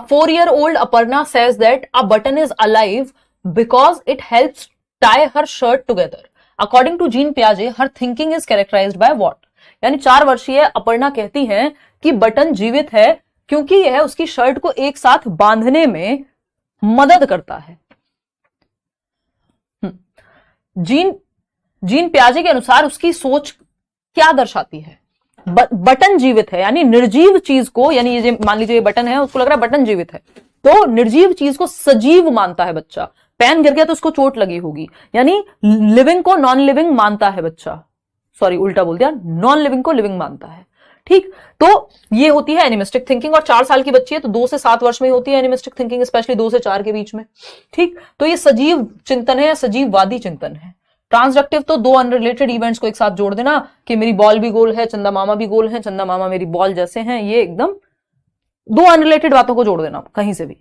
4-year-old Aparna says that a button is alive because it helps tie her shirt together. According to Jean Piaget, her thinking is characterized by what? यानी 4 वर्षीय अपर्णा कहती हैं कि बटन जीवित है क्योंकि यह उसकी शर्ट को एक साथ बांधने में मदद करता है। जीन पियाजे के अनुसार उसकी सोच क्या दर्शाती है? बटन जीवित है, यानी निर्जीव चीज को, यानी ये मान लीजिए ये बटन है, उसको लग रहा है बटन जीवित है, तो निर्जीव चीज को सजीव मानता है बच्चा। पेन गिर गया तो उसको चोट लगी होगी, यानी लिविंग को नॉन लिविंग मानता है बच्चा। सॉरी उल्टा बोल दिया, नॉन लिविंग को लिविंग मानता है। ठीक, तो ये होती है एनिमिस्टिक थिंकिंग, और 4 साल की बच्ची है तो 2 से 7 वर्ष में होती है एनिमिस्टिक थिंकिंग, स्पेशली 2 से 4 के बीच में। ठीक, तो ये सजीव चिंतन है, सजीववादी चिंतन है। ट्रांसडक्टिव तो 2 अनरिलेटेड इवेंट्स को एक साथ जोड़ देना, कि मेरी बॉल भी गोल है, चंदा मामा भी गोल है, चंदा मामा मेरी बॉल जैसे हैं, ये एकदम 2 अनरिलेटेड बातों को जोड़ देना कहीं से भी।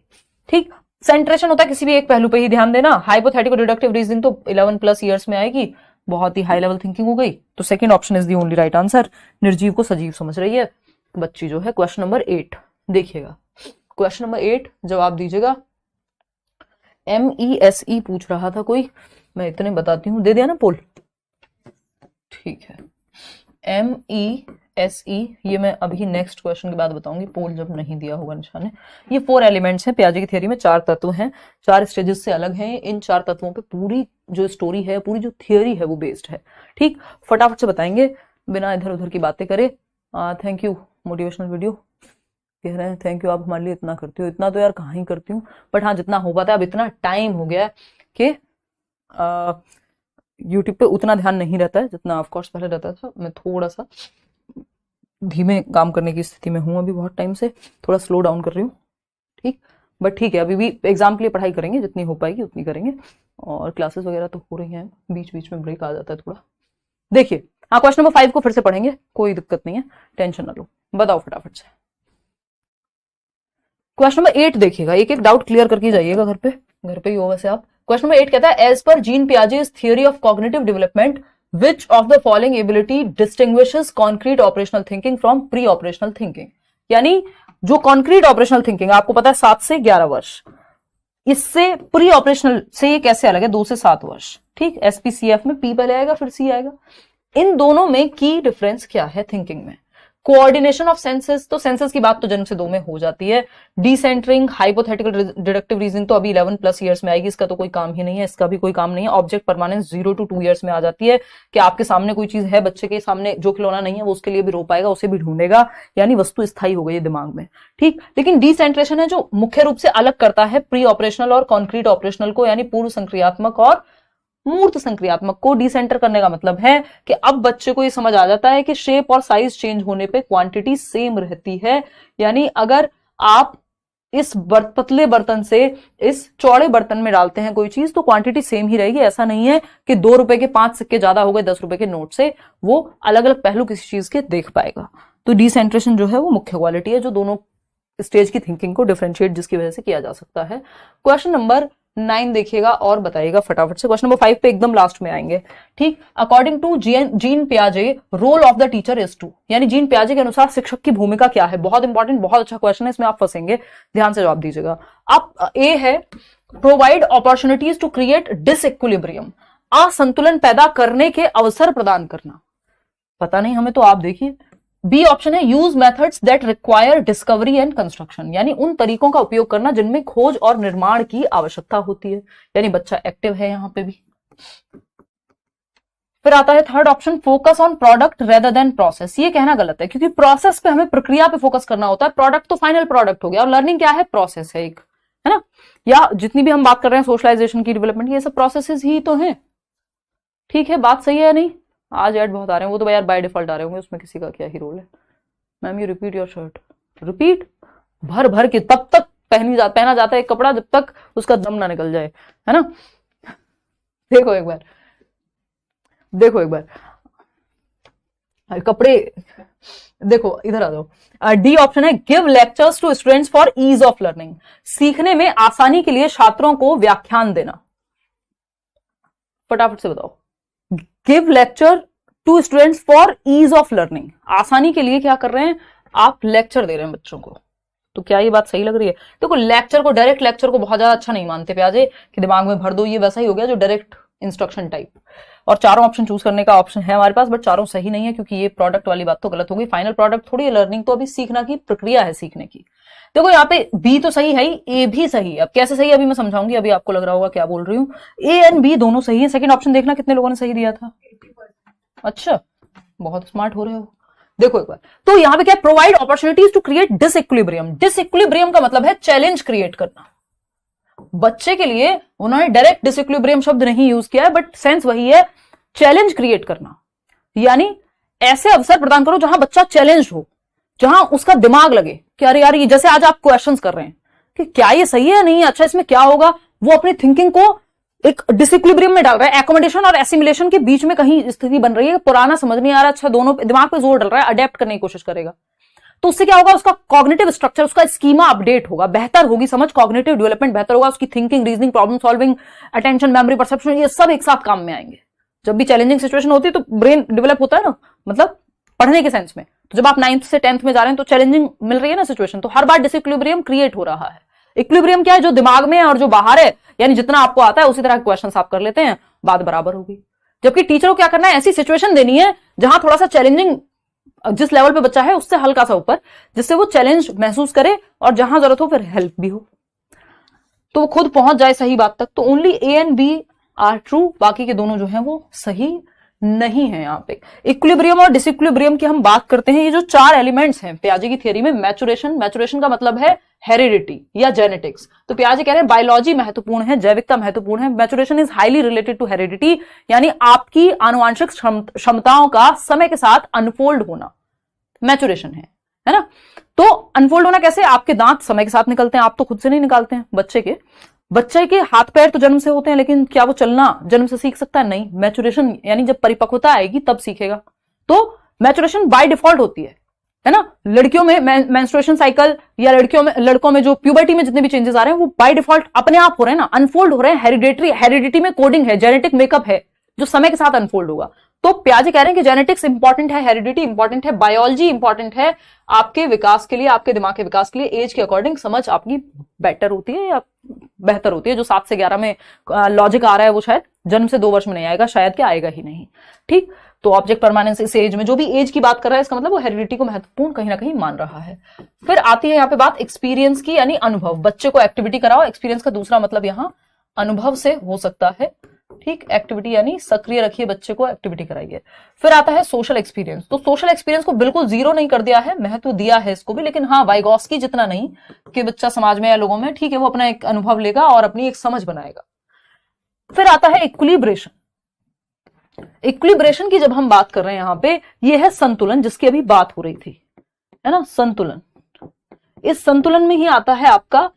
ठीक, सेंट्रेशन होता है किसी भी एक पहलू पे ही ध्यान देना। हाइपोथेटिकल डिडक्टिव रीजनिंग तो 11+ ईयर्स में आएगी, बहुत ही हाई लेवल थिंकिंग हो गई। तो second option is the only right answer. निर्जीव को सजीव समझ रही है बच्ची जो है। क्वेश्चन नंबर 8 देखिएगा, क्वेश्चन नंबर 8 जवाब दीजिएगा। MESE पूछ रहा था कोई, मैं इतने बताती हूं, दे दिया ना पोल, ठीक है। MESE ये मैं अभी नेक्स्ट क्वेश्चन के बाद बताऊंगी, पोल जब नहीं दिया होगा निशाने। ये 4 एलिमेंट्स हैं पियाजे की थ्योरी में, 4 तत्व हैं, 4 स्टेजेस से अलग हैं। इन 4 तत्वों पे पूरी जो स्टोरी है, पूरी जो थियोरी है वो बेस्ड है। ठीक, फटाफट से बताएंगे बिना इधर उधर की बातें करे। थैंक यू मोटिवेशनल वीडियो कह रहे हैं, थैंक यू आप हमारे लिए इतना करते हो। इतना तो यार कहाँ ही करती हूँ, बट हाँ जितना हो पाता है। अब इतना टाइम हो गया है कि यूट्यूब पे उतना ध्यान नहीं रहता है जितना ऑफकोर्स पहले रहता था। मैं थोड़ा सा धीमे काम करने की स्थिति में हूँ अभी, बहुत टाइम से थोड़ा स्लो डाउन कर रही हूँ। ठीक, बट ठीक है, अभी भी एग्जाम के लिए पढ़ाई करेंगे, जितनी हो पाएगी उतनी करेंगे। और क्लासेस वगैरह तो हो रही हैं, बीच बीच में ब्रेक आ जाता है थोड़ा। देखिए हाँ, क्वेश्चन नंबर 5 को फिर से पढ़ेंगे, कोई दिक्कत नहीं है, टेंशन ना लो। बताओ फटाफट से क्वेश्चन नंबर 8 देखिएगा, एक एक डाउट क्लियर करके जाइएगा, घर पे ही हो वैसे आप। क्वेश्चन नंबर 8 कहता है as per Jean Piaget's theory of cognitive development which of the following ability distinguishes concrete operational thinking from pre operational thinking. यानी जो कॉन्क्रीट ऑपरेशनल थिंकिंग आपको पता है 7 से 11 वर्ष, इससे प्री ऑपरेशनल से ये कैसे अलग है, 2 से 7 वर्ष। ठीक, एसपीसीएफ में पी पहले आएगा फिर सी आएगा। इन दोनों में की डिफरेंस क्या है थिंकिंग में? कोऑर्डिनेशन ऑफ सेंसेस, तो सेंसेस की बात तो जन्म से 2 में हो जाती है। डिसेंटरिंग, हाइपोथेटिकल डिडक्टिव रीजनिंग तो अभी 11+ ईयर्स में आएगी, इसका तो कोई काम ही नहीं है, इसका भी कोई काम नहीं है। ऑब्जेक्ट परमानेंस 0 to 2 ईयर्स में आ जाती है कि आपके सामने कोई चीज है, बच्चे के सामने जो खिलौना नहीं है वो उसके लिए भी रो पाएगा, उसे भी ढूंढेगा, यानी वस्तु स्थायी हो गई है दिमाग में। ठीक, लेकिन डिसेंट्रेशन है जो मुख्य रूप से अलग करता है प्री ऑपरेशनल और कॉन्क्रीट ऑपरेशनल को, यानी पूर्व संक्रियात्मक और मूर्त संक्रियात्मक को। डिसेंटर करने का मतलब है कि अब बच्चे को ये समझ आ जाता है कि शेप और साइज चेंज होने पे क्वांटिटी सेम रहती है, यानी अगर आप इस पतले बर्तन से इस चौड़े बर्तन में डालते हैं कोई चीज तो क्वांटिटी सेम ही रहेगी। ऐसा नहीं है कि 2 रुपए के 5 सिक्के ज्यादा हो गए 10 रुपए के नोट से, वो अलग अलग पहलू किसी चीज के देख पाएगा। तो डिसेंट्रेशन जो है वो मुख्य क्वालिटी है जो दोनों स्टेज की थिंकिंग को डिफरेंशिएट जिसकी वजह से किया जा सकता है। क्वेश्चन नंबर 9 देखिएगा और बताइएगा फटाफट से। क्वेश्चन नंबर 5 पे एकदम लास्ट में आएंगे। ठीक, अकॉर्डिंग टू जीन पियाजे role of the teacher is to, यानी जीन पियाजे के अनुसार शिक्षक की भूमिका क्या है? बहुत इंपॉर्टेंट, बहुत अच्छा क्वेश्चन है, इसमें आप फंसेंगे, ध्यान से जवाब दीजिएगा। आप ए है provide opportunities to create disequilibrium, असंतुलन पैदा करने के अवसर प्रदान करना। पता नहीं हमें, तो आप देखिए। बी ऑप्शन है use methods that require discovery and construction, यानी उन तरीकों का उपयोग करना जिनमें खोज और निर्माण की आवश्यकता होती है, यानी बच्चा एक्टिव है यहां पे भी। फिर आता है third option focus on product rather than process. ये कहना गलत है क्योंकि प्रोसेस पे हमें प्रक्रिया पे फोकस करना होता है, प्रोडक्ट तो फाइनल प्रोडक्ट हो गया, और लर्निंग क्या है? प्रोसेस है एक, है ना। या जितनी भी हम बात कर रहे हैं सोशलाइजेशन की, डेवलपमेंट, ये सब प्रोसेसेस ही तो हैं। ठीक है, बात सही है या नहीं? आज ऐड बहुत आ रहे हैं, वो तो यार बाय डिफॉल्ट आ रहे होंगे, उसमें किसी का क्या ही रोल है। Ma'am you repeat your shirt, repeat भर भर के तब तक पहना जाता है एक कपड़ा जब तक उसका दम ना निकल जाए, है ना। देखो एक बार कपड़े देखो, इधर आ जाओ। डी ऑप्शन है give lectures to students for ease of learning, सीखने में आसानी के लिए छात्रों को व्याख्यान देना। फटाफट से बताओ। Give lecture to students for ease of learning, आसानी के लिए क्या कर रहे हैं? आप लेक्चर दे रहे हैं बच्चों को। तो क्या ये बात सही लग रही है? देखो लेक्चर को, डायरेक्ट लेक्चर को बहुत ज्यादा अच्छा नहीं मानते प्याजे कि दिमाग में भर दो, ये वैसा ही हो गया जो डायरेक्ट इंस्ट्रक्शन टाइप। और चारों ऑप्शन चूज करने का ऑप्शन है हमारे पास, बट चारों सही नहीं है क्योंकि ये प्रोडक्ट वाली बात तो गलत होगी। फाइनल प्रोडक्ट थोड़ी है लर्निंग, तो अभी सीखना की प्रक्रिया है सीखने की। देखो यहाँ पे बी तो सही है ही, ए भी सही है। अब कैसे सही है अभी मैं समझाऊंगी, अभी आपको लग रहा होगा क्या बोल रही हूँ। ए एंड बी दोनों सही है। सेकंड ऑप्शन देखना कितने लोगों ने सही दिया था। अच्छा, बहुत स्मार्ट हो रहे हो। देखो एक बार, तो यहां पे क्या, provide opportunities to create disequilibrium. Disequilibrium का मतलब है चैलेंज क्रिएट करना। बच्चे के लिए उन्होंने डायरेक्ट डिसइक्विलिब्रियम शब्द नहीं यूज किया है, बट सेंस वही है, चैलेंज क्रिएट करना। यानी ऐसे अवसर प्रदान करो जहां बच्चा चैलेंज हो, जहां उसका दिमाग लगे कि अरे यार ये, जैसे आज आप क्वेश्चंस कर रहे हैं कि क्या ये सही है नहीं, अच्छा इसमें क्या होगा, वो अपनी थिंकिंग को एक डिसइक्विलिब्रियम में डाल रहा है। एकोमोडेशन और एसिमिलेशन के बीच में कहीं स्थिति बन रही है, पुराना समझ नहीं आ रहा, अच्छा दोनों दिमाग पे जोर डल रहा है, अडेप्ट करने की कोशिश करेगा। तो उससे क्या होगा, उसका कॉग्निटिव स्ट्रक्चर, उसका स्कीमा अपडेट होगा, बेहतर होगी समझ, कॉग्निटिव डेवलपमेंट बेहतर होगा, उसकी thinking, reasoning, problem solving, attention, memory, perception, ये सब एक साथ काम में आएंगे। जब भी चैलेंजिंग सिचुएशन होती है तो ब्रेन डेवलप होता है ना, मतलब पढ़ने के सेंस में। तो जब आप 9th से 10th में जा रहे हैं तो चैलेंजिंग मिल रही है ना सिचुएशन, तो हर बार डिसइक्विलिब्रियम क्रिएट हो रहा है। इक्विलिब्रियम क्या है, जो दिमाग में है और जो बाहर है, यानी जितना आपको आता है उसी तरह के क्वेश्चंस आप कर लेते हैं, बात बराबर होगी। जबकि टीचर को क्या करना है, ऐसी सिचुएशन देनी है जहां थोड़ा सा चैलेंजिंग, जिस लेवल पे बच्चा है उससे हल्का सा ऊपर, जिससे वो चैलेंज महसूस करे और जहां जरूरत हो फिर हेल्प भी हो, तो वो खुद पहुंच जाए सही बात तक। तो only A and B are true, बाकी के दोनों जो है वो सही नहीं है। यहाँ पे इक्विलिब्रियम और डिसइक्विलिब्रियम की हम बात करते हैं। ये जो 4 एलिमेंट्स हैं पियाजे की थियरी में, मैचुरेशन का मतलब है हेरिडिटी या जेनेटिक्स। तो पियाजे कह रहे हैं बायोलॉजी महत्वपूर्ण है, जैविकता महत्वपूर्ण है। Maturation is highly related to heredity, यानी आपकी आनुवांशिक क्षमताओं का समय के साथ अनफोल्ड होना मैचुरेशन है ना। तो अनफोल्ड होना कैसे, आपके दांत समय के साथ निकलते हैं, आप तो खुद से नहीं निकालते हैं। बच्चे के हाथ पैर तो जन्म से होते हैं, लेकिन क्या वो चलना जन्म से सीख सकता है? नहीं। मैचुरेशन यानी जब परिपक्वता आएगी तब सीखेगा। तो मैचुरेशन बाय डिफॉल्ट होती है ना। लड़कियों में मेंस्ट्रुएशन साइकिल या लड़कों में जो प्यूबर्टी में जितने भी चेंजेस आ रहे हैं वो बाय डिफॉल्ट अपने आप हो रहे हैं ना, अनफोल्ड हो रहे हैं। हेरिडिटी में कोडिंग है, जेनेटिक मेकअप है जो समय के साथ अनफोल्ड होगा। तो पियाजे कह रहे हैं कि जेनेटिक्स इंपॉर्टेंट है, हेरिडिटी इंपॉर्टेंट है, बायोलॉजी इंपॉर्टेंट है आपके विकास के लिए, आपके दिमाग के विकास के लिए। एज के अकॉर्डिंग समझ आपकी बेटर होती है या बेहतर होती है। जो 7 से 11 में लॉजिक आ रहा है वो शायद जन्म से 2 वर्ष में नहीं आएगा, शायद क्या आएगा ही नहीं। ठीक, तो ऑब्जेक्ट परमानेंस इस एज में, जो भी एज की बात कर रहा है इसका मतलब वो हेरिडिटी को महत्वपूर्ण कहीं ना कहीं मान रहा है। फिर आती है यहाँ पे बात एक्सपीरियंस की, यानी अनुभव। बच्चे को एक्टिविटी कराओ, एक्सपीरियंस का दूसरा मतलब यहाँ अनुभव से हो सकता है। ठीक, एक्टिविटी यानी सक्रिय रखिए बच्चे को, एक्टिविटी कराइए। फिर आता है सोशल एक्सपीरियंस। तो सोशल एक्सपीरियंस को बिल्कुल जीरो नहीं कर दिया है, महत्व दिया है इसको भी, लेकिन हाँ वाइगॉस्की जितना नहीं कि बच्चा समाज में या लोगों में, ठीक है, वो अपना एक अनुभव लेगा और अपनी एक समझ बनाएगा। फिर आता है इक्विलिब्रेशन। इक्विलिब्रेशन की जब हम बात कर रहे हैं यहां पे, ये है संतुलन जिसकी अभी बात हो रही थी, है ना, संतुलन। इस संतुलन में ही आता है आपका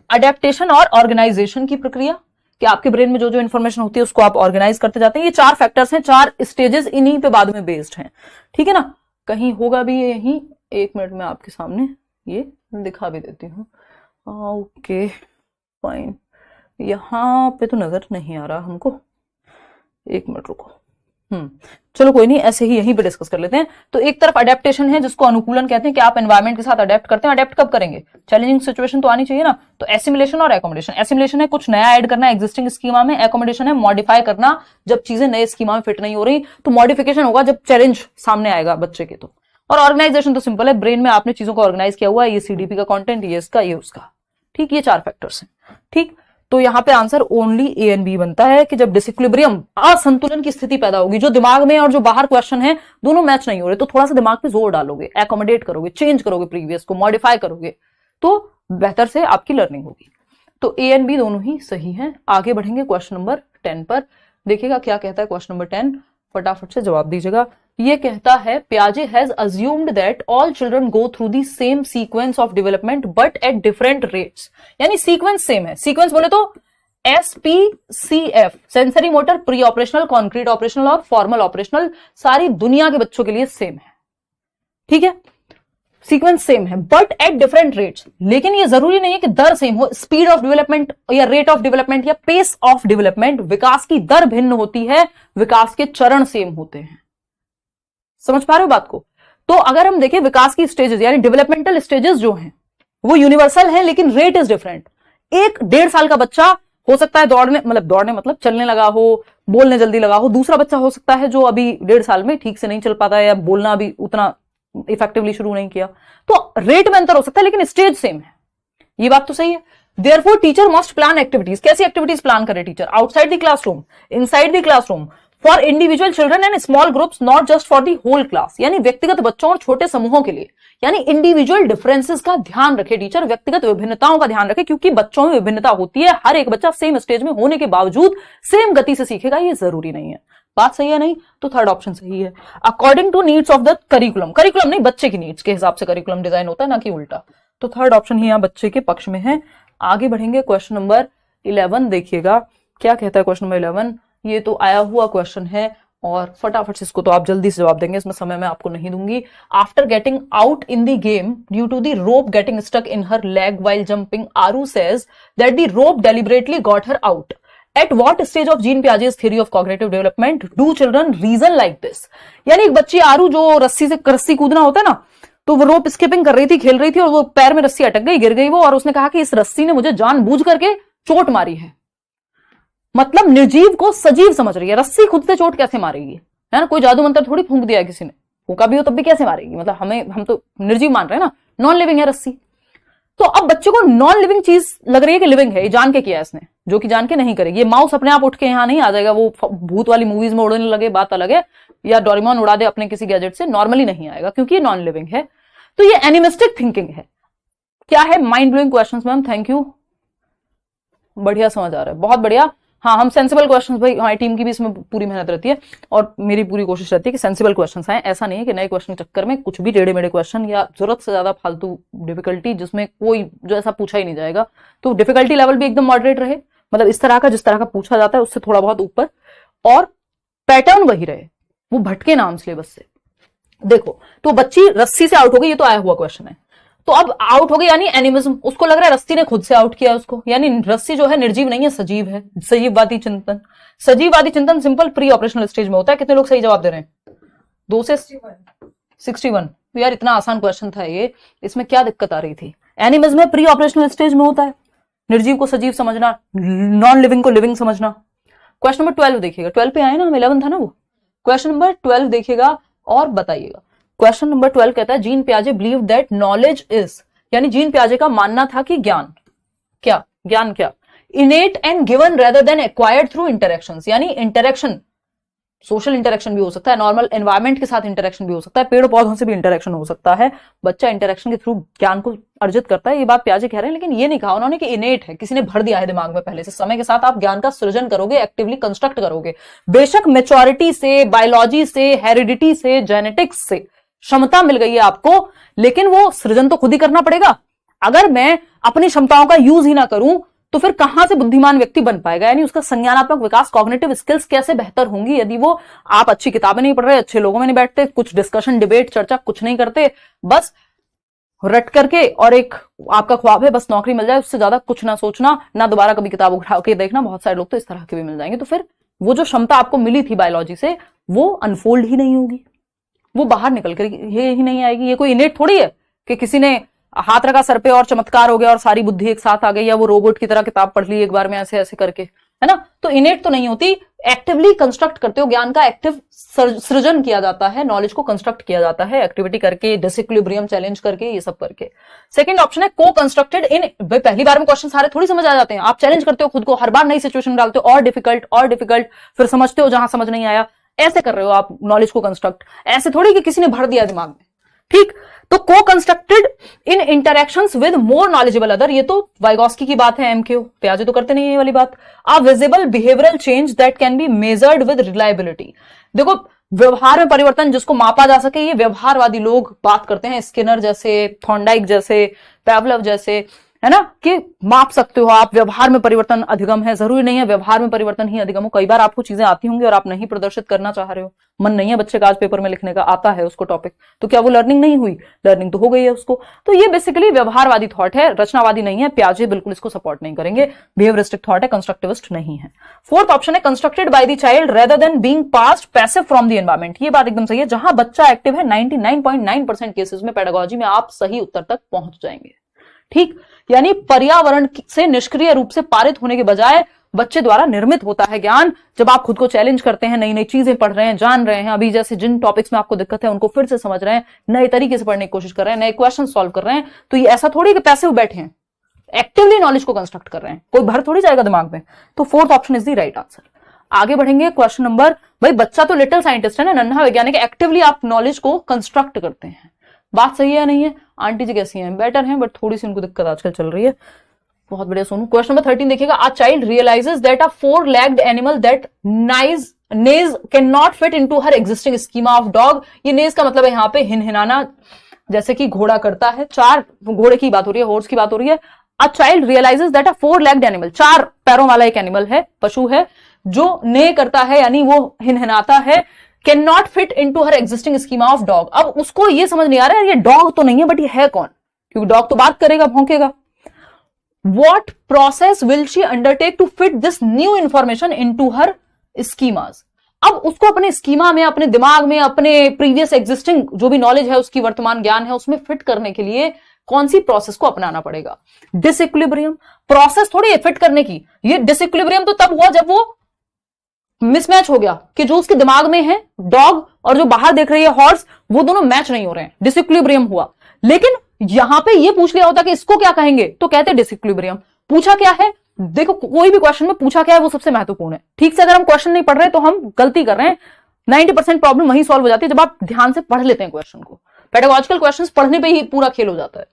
अडेप्टेशन और ऑर्गेनाइजेशन की प्रक्रिया, कि आपके ब्रेन में जो जो इंफॉर्मेशन होती है उसको आप ऑर्गेनाइज करते जाते हैं। ये 4 फैक्टर्स हैं, 4 स्टेजेस इन्हीं पे बाद में बेस्ड हैं। ठीक है ना, कहीं होगा भी यही, 1 मिनट में आपके सामने ये दिखा भी देती हूँ। ओके फाइन, यहां पे तो नजर नहीं आ रहा हमको, 1 मिनट रुको। चलो कोई नहीं, ऐसे ही यहीं पे डिस्कस कर लेते हैं। तो एक तरफ अडेप्टेशन है जिसको अनुकूलन कहते हैं, कि आप एनवायरमेंट के साथ अडेप्ट करते हैं। अडेप्ट कब करेंगे, चैलेंजिंग सिचुएशन तो आनी चाहिए ना। तो एसिमिलेशन और एकोमोडेशन। एसिमिलेशन है कुछ नया ऐड करना एग्जिस्टिंग स्कीमा में, एकोमोडेशन है मॉडिफाई करना जब चीजें नए स्कीमा में फिट नहीं हो रही, तो मॉडिफिकेशन होगा जब चैलेंज सामने आएगा बच्चे के। तो और ऑर्गेनाइजेशन तो सिंपल है, ब्रेन में आपने चीजों को ऑर्गेनाइज किया हुआ है, ये सीडीपी का कॉन्टेंट, ये इसका, ये उसका। ठीक, ये 4 फैक्टर्स हैं। ठीक, तो यहां पे answer only A and B बनता है कि जब डिसइक्विलिब्रियम, असंतुलन की स्थिति पैदा होगी, जो दिमाग में और जो बाहर क्वेश्चन है दोनों मैच नहीं हो रहे, तो थोड़ा सा दिमाग पे जोर डालोगे, एकोमोडेट करोगे, चेंज करोगे, प्रीवियस को मॉडिफाई करोगे, तो बेहतर से आपकी लर्निंग होगी। तो ए एंड बी दोनों ही सही हैं। आगे बढ़ेंगे क्वेश्चन नंबर 10 पर। देखिएगा क्या कहता है क्वेश्चन नंबर 10, फटाफट से जवाब दीजिएगा। ये कहता है पियाजे has assumed that all children go through the same sequence of development but at different rates. यानी सीक्वेंस सेम है। सीक्वेंस बोले तो SPCF, sensory motor, pre operational, concrete operational और फॉर्मल ऑपरेशनल, सारी दुनिया के बच्चों के लिए सेम है। ठीक है, सीक्वेंस सेम है बट एट डिफरेंट रेट्स। लेकिन ये जरूरी नहीं है कि दर सेम हो। स्पीड ऑफ डेवलपमेंट या रेट ऑफ डेवलपमेंट या पेस ऑफ डेवलपमेंट, विकास की दर भिन्न होती है, विकास के चरण सेम होते हैं। समझ पा रहे हो बात को। तो अगर हम देखें विकास की स्टेजेस यानी डेवलपमेंटल स्टेजेस जो हैं वो यूनिवर्सल है, लेकिन रेट इज डिफरेंट। एक 1.5 साल का बच्चा हो सकता है दौड़ने मतलब चलने लगा हो, बोलने जल्दी लगा हो। दूसरा बच्चा हो सकता है जो अभी 1.5 साल में ठीक से नहीं चल पाता है या बोलना अभी उतना इफेक्टिवली शुरू नहीं किया। तो रेट में अंतर हो सकता है लेकिन स्टेज सेम है। ये बात तो सही है। Therefore teacher must plan activities. कैसी एक्टिविटीज प्लान करे teacher? Outside the classroom, inside the classroom, for individual children and small groups, not just for the whole class. यानी व्यक्तिगत बच्चों और छोटे समूहों के लिए, यानी इंडिविजुअल डिफरेंसेस का ध्यान रखे टीचर, व्यक्तिगत विभिन्नताओं का ध्यान रखे, क्योंकि बच्चों में विभिन्नता होती है। हर एक बच्चा सेम स्टेज में होने के बावजूद सेम गति से सीखेगा, ये जरूरी नहीं है। बात सही है नहीं? तो थर्ड ऑप्शन सही है। According to needs of the curriculum, curriculum नहीं बच्चे की नीड्स के हिसाब से करिकुलम डिजाइन होता है, ना कि उल्टा। तो थर्ड ऑप्शन ही यहां बच्चे के पक्ष में है। आगे बढ़ेंगे क्वेश्चन नंबर 11 देखिएगा क्या कहता है क्वेश्चन नंबर 11। ये तो आया हुआ क्वेश्चन है और फटाफट से इसको तो आप जल्दी से जवाब देंगे, इसमें समय मैं आपको नहीं दूंगी। After getting out in the game due to the rope getting stuck in her leg while jumping, Aru says that the rope deliberately got her out. At what stage of Jean Piaget's theory of cognitive development do children reason like this? यानी एक बच्ची आरू जो रस्सी कूदना होता है ना, तो वो रोप स्किपिंग कर रही थी, खेल रही थी और वो पैर में रस्सी अटक गई, गिर गई वो, और उसने कहा कि इस रस्सी ने मुझे जानबूझ करके चोट मारी है। मतलब निर्जीव को सजीव समझ रही है। रस्सी खुद से चोट कैसे मारेगी? है ना, कोई जादू मंत्र थोड़ी फूंक दिया है किसी ने, फूंका भी हो तब भी कैसे मारेगी? मतलब हम तो निर्जीव मान रहे हैं ना, नॉन लिविंग है रस्सी। तो अब बच्चे को नॉन लिविंग चीज लग रही है कि लिविंग है, ये जान के किया है इसने, जो कि जान के नहीं करेगी। ये माउस अपने आप उठ के यहां नहीं आ जाएगा, वो भूत वाली मूवीज में उड़ने लगे बात अलग है, या डोरेमोन उड़ा दे अपने किसी गैजेट से, नॉर्मली नहीं आएगा क्योंकि ये नॉन लिविंग है। तो ये एनिमिस्टिक थिंकिंग है। क्या है? Mind blowing questions ma'am, thank you, बढ़िया समझ आ रहा है, बहुत बढ़िया। हाँ, हम सेंसिबल क्वेश्चंस, भाई हमारी टीम की भी इसमें पूरी मेहनत रहती है और मेरी पूरी कोशिश रहती है कि सेंसिबल क्वेश्चंस आए। ऐसा नहीं है कि नए क्वेश्चन के चक्कर में कुछ भी टेढ़े मेढ़े क्वेश्चन या जरूरत से ज्यादा फालतू डिफिकल्टी जिसमें कोई जो ऐसा पूछा ही नहीं जाएगा। तो डिफिकल्टी लेवल भी एकदम मॉडरेट रहे, मतलब इस तरह का जिस तरह का पूछा जाता है उससे थोड़ा बहुत ऊपर, और पैटर्न वही रहे, वो भटके नाम सिलेबस से। देखो, तो बच्ची रस्सी से आउट हो गई, ये तो आया हुआ क्वेश्चन है। तो अब आउट हो गई यानी एनिमिज्म, उसको लग रहा है रस्सी ने खुद से आउट किया उसको, यानी रस्सी जो है निर्जीव नहीं है, सजीव है। सजीववादी चिंतन, सजीववादी चिंतन सिंपल प्री ऑपरेशनल स्टेज में होता है। कितने लोग सही जवाब दे रहे हैं? 2 से 61। तो यार इतना आसान क्वेश्चन था ये, इसमें क्या दिक्कत आ रही थी? एनिमिज्म में प्री ऑपरेशनल स्टेज में होता है, निर्जीव को सजीव समझना, नॉन लिविंग को लिविंग समझना। क्वेश्चन नंबर 12 देखिएगा, 12 पे आए ना, हम 11 था ना वो। क्वेश्चन नंबर 12 देखिएगा और बताइएगा। क्वेश्चन नंबर 12 कहता है जीन पियाजे बिलीव दैट नॉलेज इज, यानी जीन पियाजे का मानना था कि ज्ञान क्या, ज्ञान क्या, innate and given rather than acquired through interactions, यानी इंटरेक्शन, सोशल इंटरेक्शन भी हो सकता है, नॉर्मल एनवायरमेंट के साथ इंटरेक्शन भी हो सकता है, पेड़ पौधों से भी इंटरेक्शन हो सकता है। बच्चा इंटरेक्शन के थ्रू ज्ञान को अर्जित करता है, ये बात पियाजे कह रहे हैं। लेकिन ये नहीं कहा उन्होंने कि इनेट है, किसी ने भर दिया है दिमाग में पहले से। समय के साथ आप ज्ञान का सृजन करोगे, एक्टिवली कंस्ट्रक्ट करोगे। बेशक मेच्योरिटी से, बायोलॉजी से, हेरिडिटी से, जेनेटिक्स से क्षमता मिल गई है आपको, लेकिन वो सृजन तो खुद ही करना पड़ेगा। अगर मैं अपनी क्षमताओं का यूज ही ना करूं तो फिर कहां से बुद्धिमान व्यक्ति बन पाएगा? यानी उसका संज्ञानात्मक विकास, कॉग्निटिव स्किल्स कैसे बेहतर होंगी यदि वो, आप अच्छी किताबें नहीं पढ़ रहे, अच्छे लोगों में नहीं बैठते, कुछ डिस्कशन, डिबेट, चर्चा कुछ नहीं करते, बस रट करके, और एक आपका ख्वाब है बस नौकरी मिल जाए, उससे ज्यादा कुछ ना सोचना, ना दोबारा कभी किताब उठा के देखना। बहुत सारे लोग तो इस तरह के भी मिल जाएंगे। तो फिर वो जो क्षमता आपको मिली थी बायोलॉजी से, वो अनफोल्ड ही नहीं होगी, वो बाहर निकल कर ये ही नहीं आएगी। ये कोई इनेट थोड़ी है कि किसी ने हाथ रखा सर पे और चमत्कार हो गया और सारी बुद्धि एक साथ आ गई, या वो रोबोट की तरह किताब पढ़ ली एक बार में ऐसे ऐसे करके, है ना। तो इनेट तो नहीं होती, एक्टिवली कंस्ट्रक्ट करते हो, ज्ञान का एक्टिव सृजन किया जाता है, नॉलेज को कंस्ट्रक्ट किया जाता है एक्टिविटी करके, डिसइक्विलिब्रियम चैलेंज करके, ये सब करके। सेकंड ऑप्शन है को कंस्ट्रक्टेड इन, भाई पहली बार में क्वेश्चन सारे थोड़ी समझ आ जाते हैं, आप चैलेंज करते हो खुद को, हर बार नई सिचुएशन डालते हो, और डिफिकल्ट, फिर समझते हो जहां समझ नहीं आया, ऐसे कर रहे हो आप नॉलेज को कंस्ट्रक्ट। ऐसे थोड़ी कि किसी ने भर दिया दिमाग में, ठीक। तो को constructed in interactions with more knowledgeable other, ये तो वाइगॉस्की की बात है, एमक्यू पियाजे तो करते नहीं है ये वाली बात। A visible behavioural change that can be measured with reliability, देखो व्यवहार में परिवर्तन जिसको मापा जा सके, ये व्यवहारवादी लोग बात करते हैं, स्किनर जैसे, थॉर्नडाइक जैसे, पैवलव जैसे, है ना, कि माप सकते हो आप व्यवहार में परिवर्तन अधिगम है। जरूरी नहीं है व्यवहार में परिवर्तन ही अधिगम हो, कई बार आपको चीजें आती होंगी और आप नहीं प्रदर्शित करना चाह रहे हो, मन नहीं है बच्चे का आज पेपर में लिखने का, आता है उसको टॉपिक, तो क्या वो लर्निंग नहीं हुई? लर्निंग तो हो गई है उसको। तो ये बेसिकली व्यवहारवादी थॉट है, रचनावादी नहीं है। पियाजे बिल्कुल इसको सपोर्ट नहीं करेंगे, बिहेवियरिस्टिक थॉट है, कंस्ट्रक्टिविस्ट नहीं है। फोर्थ ऑप्शन है constructed by the child rather than being passed passive from the environment, ये बात एकदम सही है। जहां बच्चा एक्टिव है 99.9% केसेस में पेडागोजी में आप सही उत्तर तक पहुंच जाएंगे, ठीक। यानी पर्यावरण से निष्क्रिय रूप से पारित होने के बजाय बच्चे द्वारा निर्मित होता है ज्ञान। जब आप खुद को चैलेंज करते हैं, नई नई चीजें पढ़ रहे हैं, जान रहे हैं, अभी जैसे जिन टॉपिक्स में आपको दिक्कत है उनको फिर से समझ रहे हैं, नए तरीके से पढ़ने की कोशिश कर रहे हैं, नए क्वेश्चन सॉल्व कर रहे हैं, तो ये ऐसा थोड़ी कि पैसिव बैठे हैं, एक्टिवली नॉलेज को कंस्ट्रक्ट कर रहे हैं, कोई भर थोड़ी जाएगा दिमाग में। तो fourth option is the right answer. आगे बढ़ेंगे क्वेश्चन नंबर, भाई बच्चा तो लिटिल साइंटिस्ट है ना, नन्हा वैज्ञानिक, एक्टिवली आप नॉलेज को कंस्ट्रक्ट करते हैं, बात सही है नहीं है? आंटी जी कैसी हैं? बेटर हैं, बट थोड़ी सी उनको दिक्कत आजकल चल रही है। बहुत बढ़िया सोनू। क्वेश्चन नंबर 13 देखिएगा, a child realises that a 4-legged animal that neighs can not fit into her existing schema of dog. ये नेज का मतलब है यहाँ पे हिनहिनाना, जैसे कि घोड़ा करता है, 4 घोड़े की बात हो रही है, हॉर्स की बात हो रही है। A child realises that a 4-legged animal, 4 पैरों वाला एक एनिमल है, पशु है, जो ने करता है यानी वो हिनहिनाता है, can not fit into her existing schema of dog. अब उसको ये समझ नहीं आ रहा है ये डॉग तो नहीं है, बट ये है कौन, क्योंकि डॉग तो बात करेगा, भौंकेगा। What process will she undertake to fit this new information into her schemas? अब उसको अपने स्कीमा में, अपने दिमाग में, अपने प्रीवियस एग्जिस्टिंग जो भी नॉलेज है, उसकी वर्तमान ज्ञान है, उसमें फिट करने के लिए कौन सी प्रोसेस को अपनाना पड़ेगा? डिसइक्विलिब्रियम प्रोसेस थोड़ी है फिट करने की, ये डिसइक्विलिब्रियम तो तब हुआ जब वो मिसमैच हो गया कि जो उसके दिमाग में है डॉग और जो बाहर देख रही है हॉर्स, वो दोनों मैच नहीं हो रहे हैं, डिसइक्विलिब्रियम हुआ। लेकिन यहां पे ये पूछ लिया होता कि इसको क्या कहेंगे, तो कहते डिसइक्विलिब्रियम। पूछा क्या है? देखो कोई भी क्वेश्चन में पूछा क्या है वो सबसे महत्वपूर्ण है। ठीक से अगर हम क्वेश्चन नहीं पढ़ रहे तो हम गलती कर रहे हैं। 90% प्रॉब्लम वहीं सॉल्व हो जाती है जब आप ध्यान से पढ़ लेते हैं क्वेश्चन को। पेडागोजिकल क्वेश्चंस पढ़ने पे ही पूरा खेल हो जाता है।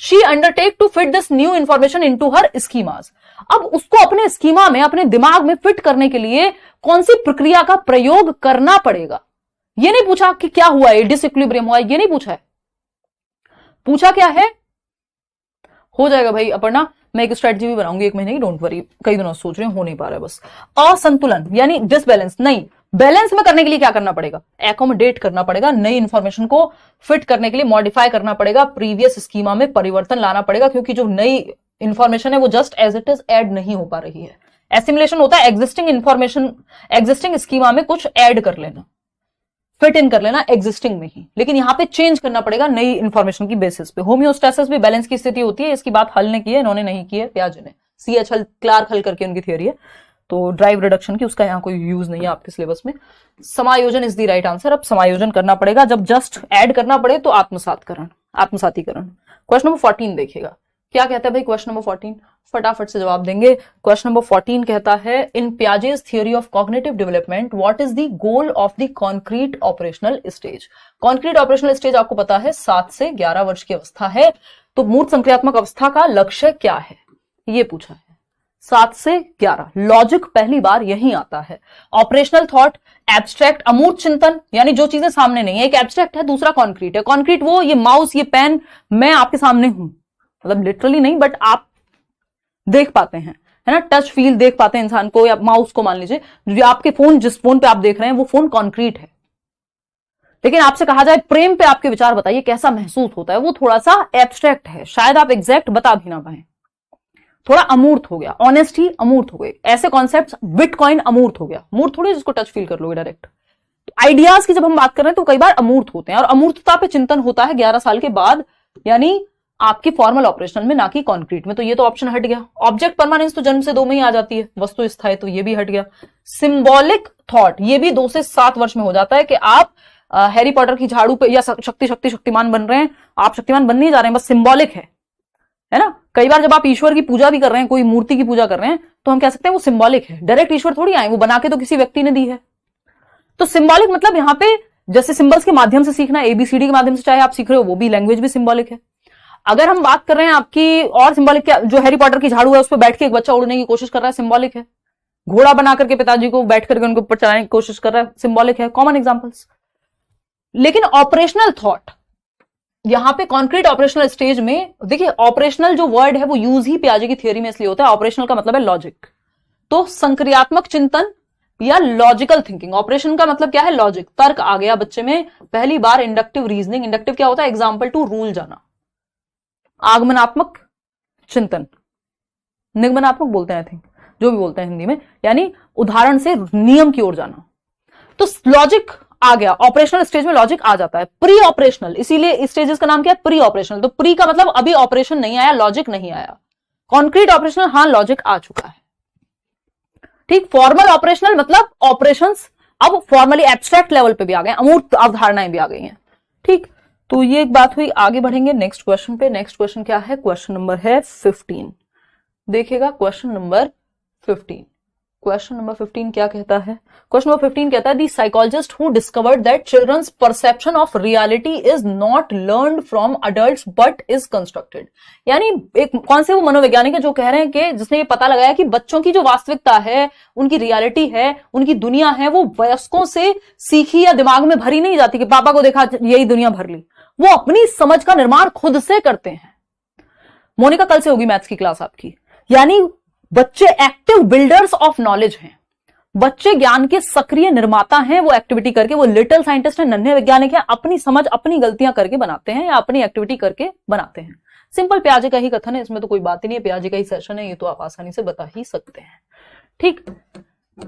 She undertake to fit this new information into her schemas. अब उसको अपने स्कीमा में, अपने दिमाग में फिट करने के लिए कौन सी प्रक्रिया का प्रयोग करना पड़ेगा। ये नहीं पूछा कि क्या हुआ है, डिसइक्विलिब्रियम हुआ है, ये नहीं पूछा है। पूछा क्या है? हो जाएगा भाई अपर्णा, मैं एक स्ट्रेटजी भी बनाऊंगी 1 महीने की, डोंट वरी। कई दिनों से सोच रही हूं, हो नहीं पा रहा है बस। असंतुलन यानी डिसबैलेंस नहीं, बैलेंस में करने के लिए क्या करना पड़ेगा? एकोमोडेट करना पड़ेगा, नई इंफॉर्मेशन को फिट करने के लिए मॉडिफाई करना पड़ेगा, प्रीवियस स्कीमा में परिवर्तन लाना पड़ेगा, क्योंकि जो नई इंफॉर्मेशन है वो just as it is add नहीं हो पा रही है। एसिमुलेशन होता है एग्जिस्टिंग इंफॉर्मेशन, एग्जिस्टिंग स्कीमा में कुछ ऐड कर लेना, फिट इन कर लेना एग्जिस्टिंग में ही, लेकिन यहां पे चेंज करना पड़ेगा नई इंफॉर्मेशन की बेसिस पे। होम्योस्टेसिस भी बैलेंस की स्थिति होती है, इसकी बात हल ने की है, इन्होंने नहीं की है, पियाजे ने, CH हल, क्लार्क हल करके उनकी थियोरी है, तो ड्राइव रिडक्शन की, उसका यहां कोई यूज नहीं है आपके सिलेबस में। समायोजन इज द राइट आंसर। अब समायोजन करना पड़ेगा, जब जस्ट ऐड करना पड़े तो आत्मसातीकरण। क्वेश्चन नंबर 14 देखिएगा, क्या कहता है भाई क्वेश्चन नंबर 14, फटाफट से जवाब देंगे। क्वेश्चन नंबर 14 कहता है, in Piaget's theory of cognitive development what is the goal of the concrete operational stage. Concrete operational stage आपको पता है 7 से 11 वर्ष की अवस्था है, तो मूर्त संक्रियात्मक अवस्था का लक्ष्य क्या है, ये पूछा है। 7 से 11 लॉजिक पहली बार यही आता है। ऑपरेशनल थॉट, एब्स्ट्रैक्ट, अमूर्त चिंतन, यानी जो चीजें सामने नहीं है, एक एब्स्ट्रैक्ट है, दूसरा कॉन्क्रीट है। कॉन्क्रीट वो, ये माउस, ये पेन, मैं आपके सामने हूं, मतलब लिटरली नहीं, बट आप देख पाते हैं, है ना, टच फील देख पाते हैं इंसान को, या माउस को मान लीजिए, जो आपके फोन, जिस फोन पे आप देख रहे हैं वो फोन कॉन्क्रीट है। लेकिन आपसे कहा जाए प्रेम पे आपके विचार बताइए कैसा महसूस होता है, वो थोड़ा सा एब्स्ट्रैक्ट है, शायद आप एग्जैक्ट बता भी ना पाए, थोड़ा अमूर्त हो गया। ऑनेस्टी अमूर्त हो गई, ऐसे कॉन्सेप्ट, बिटकॉइन अमूर्त हो गया, मूर्त थोड़ी जिसको टच फील कर लोगे डायरेक्ट। आइडियाज की जब हम बात कर रहे हैं तो कई बार अमूर्त होते हैं, और अमूर्तता पे चिंतन होता है 11 साल के बाद, यानी आपकी फॉर्मल ऑपरेशन में, ना कि कॉन्क्रीट में। तो ये तो ऑप्शन हट गया। ऑब्जेक्ट परमानेंस तो जन्म से 2 में ही आ जाती है, वस्तु स्थायी, तो ये भी हट गया। सिंबॉलिक थॉट, ये भी 2 से 7 वर्ष में हो जाता है कि आप हैरी पॉटर की झाड़ू पे या शक्तिमान बन रहे हैं, आप शक्तिमान बनने ही जा रहे हैं, बस सिंबॉलिक है ना। कई बार जब आप ईश्वर की पूजा भी कर रहे हैं, कोई मूर्ति की पूजा कर रहे हैं, तो हम कह सकते हैं वो सिंबॉलिक है, डायरेक्ट ईश्वर थोड़ी आए, वो बना के तो किसी व्यक्ति ने दी है। तो सिंबॉलिक मतलब यहां पे जैसे सिंबल्स के माध्यम से सीखना, ABCD के माध्यम से चाहे आप सीख रहे हो, वो भी लैंग्वेज भी सिंबॉलिक है। अगर हम बात कर रहे हैं आपकी और सिंबॉलिक क्या, जो हैरी पॉटर की झाड़ू है उस पर बैठ के एक बच्चा उड़ने की कोशिश कर रहा है, सिंबॉलिक है। घोड़ा बना करके पिताजी को बैठ करके उनको ऊपर चढ़ाने की कोशिश कर रहा है, सिंबॉलिक है। Common examples. लेकिन ऑपरेशनल थॉट, यहां पे कॉन्क्रीट ऑपरेशनल स्टेज में देखिए, ऑपरेशनल जो वर्ड है वो यूज ही पियाजे की थियोरी में इसलिए होता है, ऑपरेशनल का मतलब है लॉजिक, तो संक्रियात्मक चिंतन या लॉजिकल थिंकिंग। ऑपरेशन का मतलब क्या है? लॉजिक, तर्क आ गया बच्चे में पहली बार। इंडक्टिव रीजनिंग, इंडक्टिव क्या होता है? एग्जाम्पल टू रूल जाना। आगमनात्मक चिंतन, निगमनात्मक बोलते हैं आई थिंक, जो भी बोलते हैं हिंदी में, यानी उदाहरण से नियम की ओर जाना। तो लॉजिक आ गया, ऑपरेशनल स्टेज में लॉजिक आ जाता है। प्री ऑपरेशनल, इसीलिए इस स्टेजेस का नाम क्या है? Pre operational. तो प्री का मतलब अभी ऑपरेशन नहीं आया, लॉजिक नहीं आया। कॉन्क्रीट ऑपरेशनल, हां लॉजिक आ चुका है, ठीक। फॉर्मल ऑपरेशनल मतलब ऑपरेशंस अब फॉर्मली एब्स्ट्रैक्ट लेवल पे भी आ गए, अमूर्त अवधारणाएं भी आ गई हैं, ठीक। तो ये एक बात हुई। आगे बढ़ेंगे नेक्स्ट क्वेश्चन पे। नेक्स्ट क्वेश्चन क्या है? क्वेश्चन नंबर है 15। देखिएगा क्वेश्चन नंबर 15। क्वेश्चन नंबर 15 क्या कहता है? क्वेश्चन नंबर 15 कहता है, the psychologist who discovered that children's perception of reality is not learned from adults but is constructed. यानी एक कौन से वो मनोवैज्ञानिक है जो कह रहे हैं कि जिसने ये पता लगाया कि बच्चों की जो वास्तविकता है, उनकी रियलिटी है, उनकी दुनिया है, वो वयस्कों से सीखी या दिमाग में भरी नहीं जाती कि पापा को देखा यही दुनिया भर ली। वो अपनी समझ का निर्माण खुद से करते हैं। मोनिका, कल से होगी मैथ्स की क्लास आपकी। यानी बच्चे एक्टिव बिल्डर्स ऑफ नॉलेज हैं, बच्चे ज्ञान के सक्रिय निर्माता हैं। वो एक्टिविटी करके, वो लिटिल साइंटिस्ट हैं, नन्हे वैज्ञानिक हैं, अपनी समझ अपनी गलतियां करके बनाते हैं या अपनी एक्टिविटी करके बनाते हैं। सिंपल पियाजे का ही कथन है, इसमें तो कोई बात ही नहीं है, पियाजे का ही सेशन है, ये तो आप आसानी से बता ही सकते हैं, ठीक।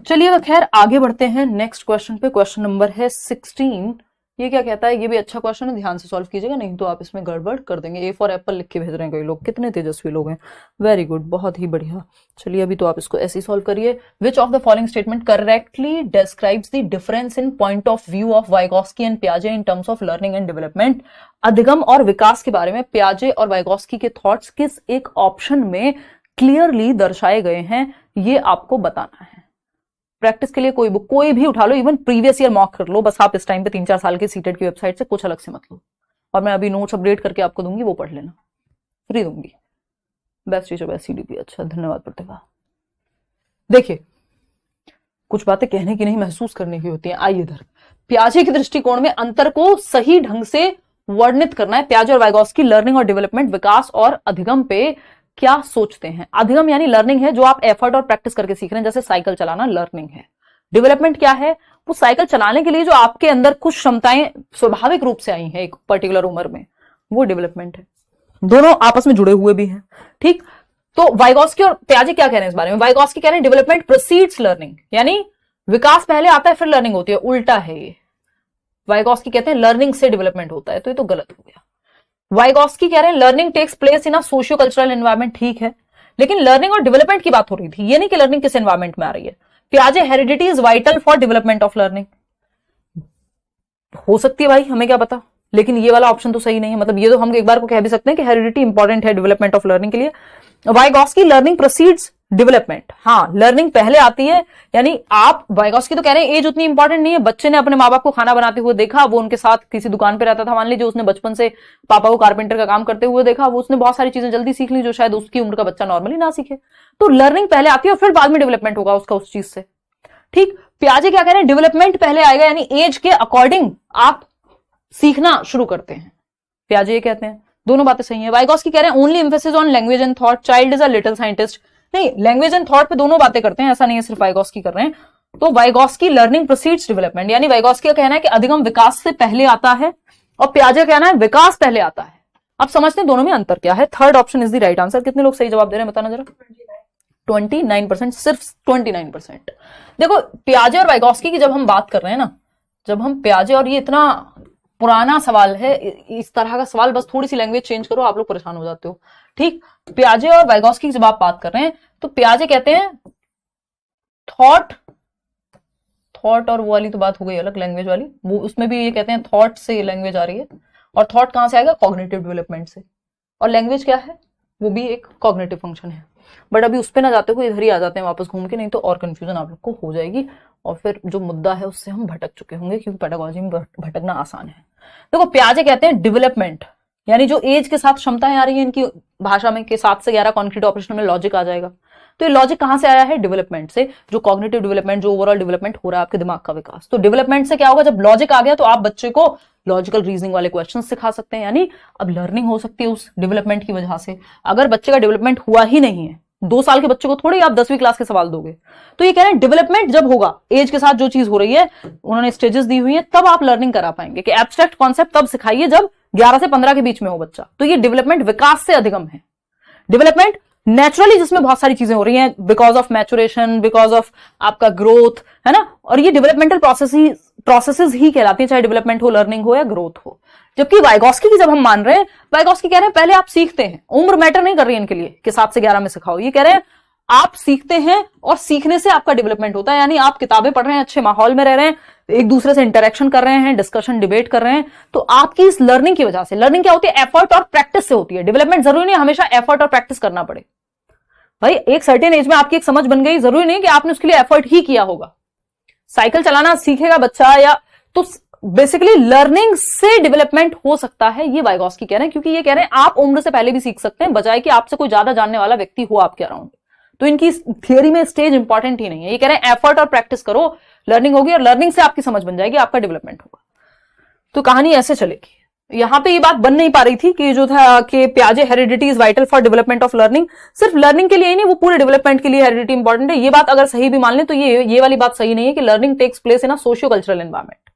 चलिए खैर आगे बढ़ते हैं नेक्स्ट क्वेश्चन पे। क्वेश्चन नंबर है 16। ये क्या कहता है? ये भी अच्छा क्वेश्चन है, ध्यान से सॉल्व कीजिएगा, नहीं तो आप इसमें गड़बड़ कर देंगे। ए फॉर एप्पल लिख के भेज रहे हैं कई लोग, कितने तेजस्वी लोग हैं। वेरी गुड, बहुत ही बढ़िया। चलिए अभी तो आप इसको ऐसे ही सॉल्व करिए। Which of the following statement correctly describes the difference in point of view of Vygotsky and पियाजे in terms of learning and development. अधिगम और विकास के बारे में पियाजे और वाइगॉस्की के थॉट्स किस एक ऑप्शन में क्लियरली दर्शाए गए हैं, ये आपको बताना है। प्रैक्टिस के लिए कोई बुक कोई भी उठा लो, इवन प्रीवियस ईयर मॉक कर लो, बस आप इस टाइम पे 3-4 साल के सीटेट की वेबसाइट से कुछ अलग से मत लो। और मैं अभी नोट्स अपडेट करके आपको दूंगी, वो पढ़ लेना, फ्री दूंगी। Best teacher best CDP। अच्छा, धन्यवाद प्रतिभा। देखिए कुछ बातें कहने की नहीं, महसूस करने की होती हैं। आइए इधर, पियाजे के दृष्टिकोण में अंतर को सही ढंग से वर्णित करना है। पियाजे और वाइगॉस्की लर्निंग और डेवलपमेंट, विकास और अधिगम पे क्या सोचते हैं। अधिगम यानी लर्निंग है, जो आप एफर्ट और प्रैक्टिस करके सीख रहे हैं, जैसे साइकिल चलाना लर्निंग है। डेवलपमेंट क्या है? वो साइकिल चलाने के लिए जो आपके अंदर कुछ क्षमताएं स्वाभाविक रूप से आई हैं एक पर्टिकुलर उम्र में, वो डेवलपमेंट है। दोनों आपस में जुड़े हुए भी हैं, ठीक। तो वाइगॉस्की और पियाजे क्या कह रहे हैं इस बारे में? वाइगॉस्की कह रहे हैं डेवलपमेंट प्रोसीड्स लर्निंग, यानी विकास पहले आता है फिर लर्निंग होती है, उल्टा है ये। वाइगॉस्की कहते हैं लर्निंग से डेवलपमेंट होता है, तो ये तो गलत हो गया। वाइगॉस्की कह रहे हैं learning takes place in a socio cultural environment, ठीक है, लेकिन लर्निंग और डेवलपमेंट की बात हो रही थी, ये नहीं कि लर्निंग किस एनवायरमेंट में आ रही है। पियाजे heredity is vital for development of learning, हो सकती है भाई, हमें क्या पता, लेकिन ये वाला ऑप्शन तो सही नहीं है। मतलब ये तो हम एक बार को कह भी सकते हैं कि हेरिडिटी इंपॉर्टेंट है डेवलपमेंट ऑफ लर्निंग के लिए। वाइगॉस्की लर्निंग प्रोसीड्स डेवलपमेंट, हाँ लर्निंग पहले आती है, यानी आप वाइगॉस्की तो कह रहे हैं एज उतनी इंपॉर्टेंट नहीं है। बच्चे ने अपने माँ बाप को खाना बनाते हुए देखा, वो उनके साथ किसी दुकान पे रहता था, मान लीजिए उसने बचपन से पापा को कारपेंटर का काम करते हुए देखा, वो उसने बहुत सारी चीजें जल्दी सीख ली जो शायद उसकी उम्र का बच्चा नॉर्मली ना सीखे। तो लर्निंग पहले आती है और फिर बाद में डेवलपमेंट होगा उसका उस चीज से, ठीक। पियाजे क्या कह रहे हैं? डेवलपमेंट पहले आएगा, यानी एज के अकॉर्डिंग आप सीखना शुरू करते हैं, पियाजे ये कहते हैं। दोनों बातें सही है। वाइगॉस्की कह रहे हैं only emphasis on language and thought, child is a little scientist. नहीं, लैंग्वेज एंड थॉट पे दोनों बातें करते हैं, ऐसा नहीं है सिर्फ वाइगॉस्की कर रहे हैं। तो वाइगॉस्की लर्निंग प्रोसीड्स डेवलपमेंट, यानी वाइगॉस्की का कहना है कि अधिगम विकास से पहले आता है, और पियाजे का कहना है विकास पहले आता है। अब समझते हैं दोनों में अंतर क्या है। Third option is the right answer. कितने लोग सही जवाब दे रहे हैं बताना जरा? 29%, सिर्फ 29%। देखो पियाजे और वाइगॉस्की की जब हम बात कर रहे हैं ना, जब हम पियाजे, और ये इतना पुराना सवाल है, इस तरह का सवाल बस थोड़ी सी लैंग्वेज चेंज करो आप लोग परेशान हो जाते हो, ठीक। पियाजे और वाइगॉस्की की जब आप बात कर रहे हैं तो पियाजे कहते हैं थॉट और वो वाली तो बात हो गई अलग, लैंग्वेज वाली, वो उसमें भी ये कहते हैं थॉट से लैंग्वेज आ रही है, और थॉट कहां से आएगा? कॉग्निटिव डेवलपमेंट से। और लैंग्वेज क्या है? वो भी एक कॉग्निटिव फंक्शन है। बट अभी उस पर ना जाते हुए इधर ही आ जाते हैं वापस घूम के, नहीं तो और कंफ्यूजन आप लोग को हो जाएगी, और फिर जो मुद्दा है उससे हम भटक चुके होंगे, क्योंकि पेडागोजी में भटकना आसान है। देखो पियाजे कहते हैं डेवलपमेंट, यानी जो एज के साथ क्षमताएं आ रही है इनकी भाषा में, कि 7 से 11 कॉन्क्रीट ऑपरेशन में लॉजिक आ जाएगा। तो ये लॉजिक कहां से आया है? डेवलपमेंट से, जो कॉग्निटिव डेवलपमेंट, जो ओवरऑल डेवलपमेंट हो रहा है आपके दिमाग का विकास। तो डेवलपमेंट से क्या होगा? जब लॉजिक आ गया तो आप बच्चे को लॉजिकल रीजनिंग वाले क्वेश्चन सिखा सकते हैं, यानी अब लर्निंग हो सकती है उस डेवलपमेंट की वजह से। अगर बच्चे का डेवलपमेंट हुआ ही नहीं है, 2 साल के बच्चे को थोड़ी आप 10वीं क्लास के सवाल दोगे। तो ये कह रहे हैं डेवलपमेंट जब होगा, एज के साथ जो चीज हो रही है, उन्होंने स्टेजेस दी हुई है, तब आप लर्निंग करा पाएंगे। कि एब्स्ट्रैक्ट कॉन्सेप्ट तब सिखाइए जब 11 से 15 के बीच में हो बच्चा। तो ये डेवलपमेंट विकास से अधिगम है। डेवलपमेंट नेचुरली जिसमें बहुत सारी चीजें हो रही हैं, because of maturation, because of आपका ग्रोथ, है ना, और ये डेवलपमेंटल प्रोसेसेस ही कहलाती हैं, चाहे डेवलपमेंट हो, लर्निंग हो या ग्रोथ हो। जबकि वाइगॉस्की की जब हम मान रहे हैं, वाइगॉस्की कह रहे हैं पहले आप सीखते हैं, उम्र मैटर नहीं कर रही है इनके लिए कि 7 से 11 में सिखाओ। ये कह रहे हैं आप सीखते हैं और सीखने से आपका डेवलपमेंट होता है, यानी आप किताबें पढ़ रहे हैं, अच्छे माहौल में रह रहे हैं, एक दूसरे से इंटरेक्शन कर रहे हैं, डिस्कशन डिबेट कर रहे हैं, तो आपकी इस लर्निंग की वजह से, लर्निंग क्या होती है? एफर्ट और प्रैक्टिस से होती है। डेवलपमेंट जरूरी नहीं हमेशा एफर्ट और प्रैक्टिस करना पड़े भाई। एक सर्टेन एज में आपकी एक समझ बन गई, जरूरी नहीं कि आपने उसके लिए एफर्ट ही किया होगा। साइकिल चलाना सीखेगा बच्चा, या तो बेसिकली लर्निंग से डेवलपमेंट हो सकता है, ये वाइगॉस्की कह रहे हैं, क्योंकि ये कह रहे हैं आप उम्र से पहले भी सीख सकते हैं, बजाय कि आपसे कोई ज्यादा जानने वाला व्यक्ति हो आपके अराउंड। तो इनकी थियोरी में स्टेज इंपॉर्टेंट ही नहीं है। ये कह रहे हैं एफर्ट और प्रैक्टिस करो, लर्निंग होगी, और लर्निंग से आपकी समझ बन जाएगी, आपका डेवलपमेंट होगा। तो कहानी ऐसे चलेगी। यहां पे ये बात बन नहीं पा रही थी कि जो था कि पियाजे heredity is vital for development of learning, सिर्फ लर्निंग के लिए ही नहीं, वो पूरे डेवलपमेंट के लिए हेरिडिटी इंपॉर्टेंट है। ये बात अगर सही भी मान लें तो ये वाली बात सही नहीं है कि learning takes place in a socio cultural environment.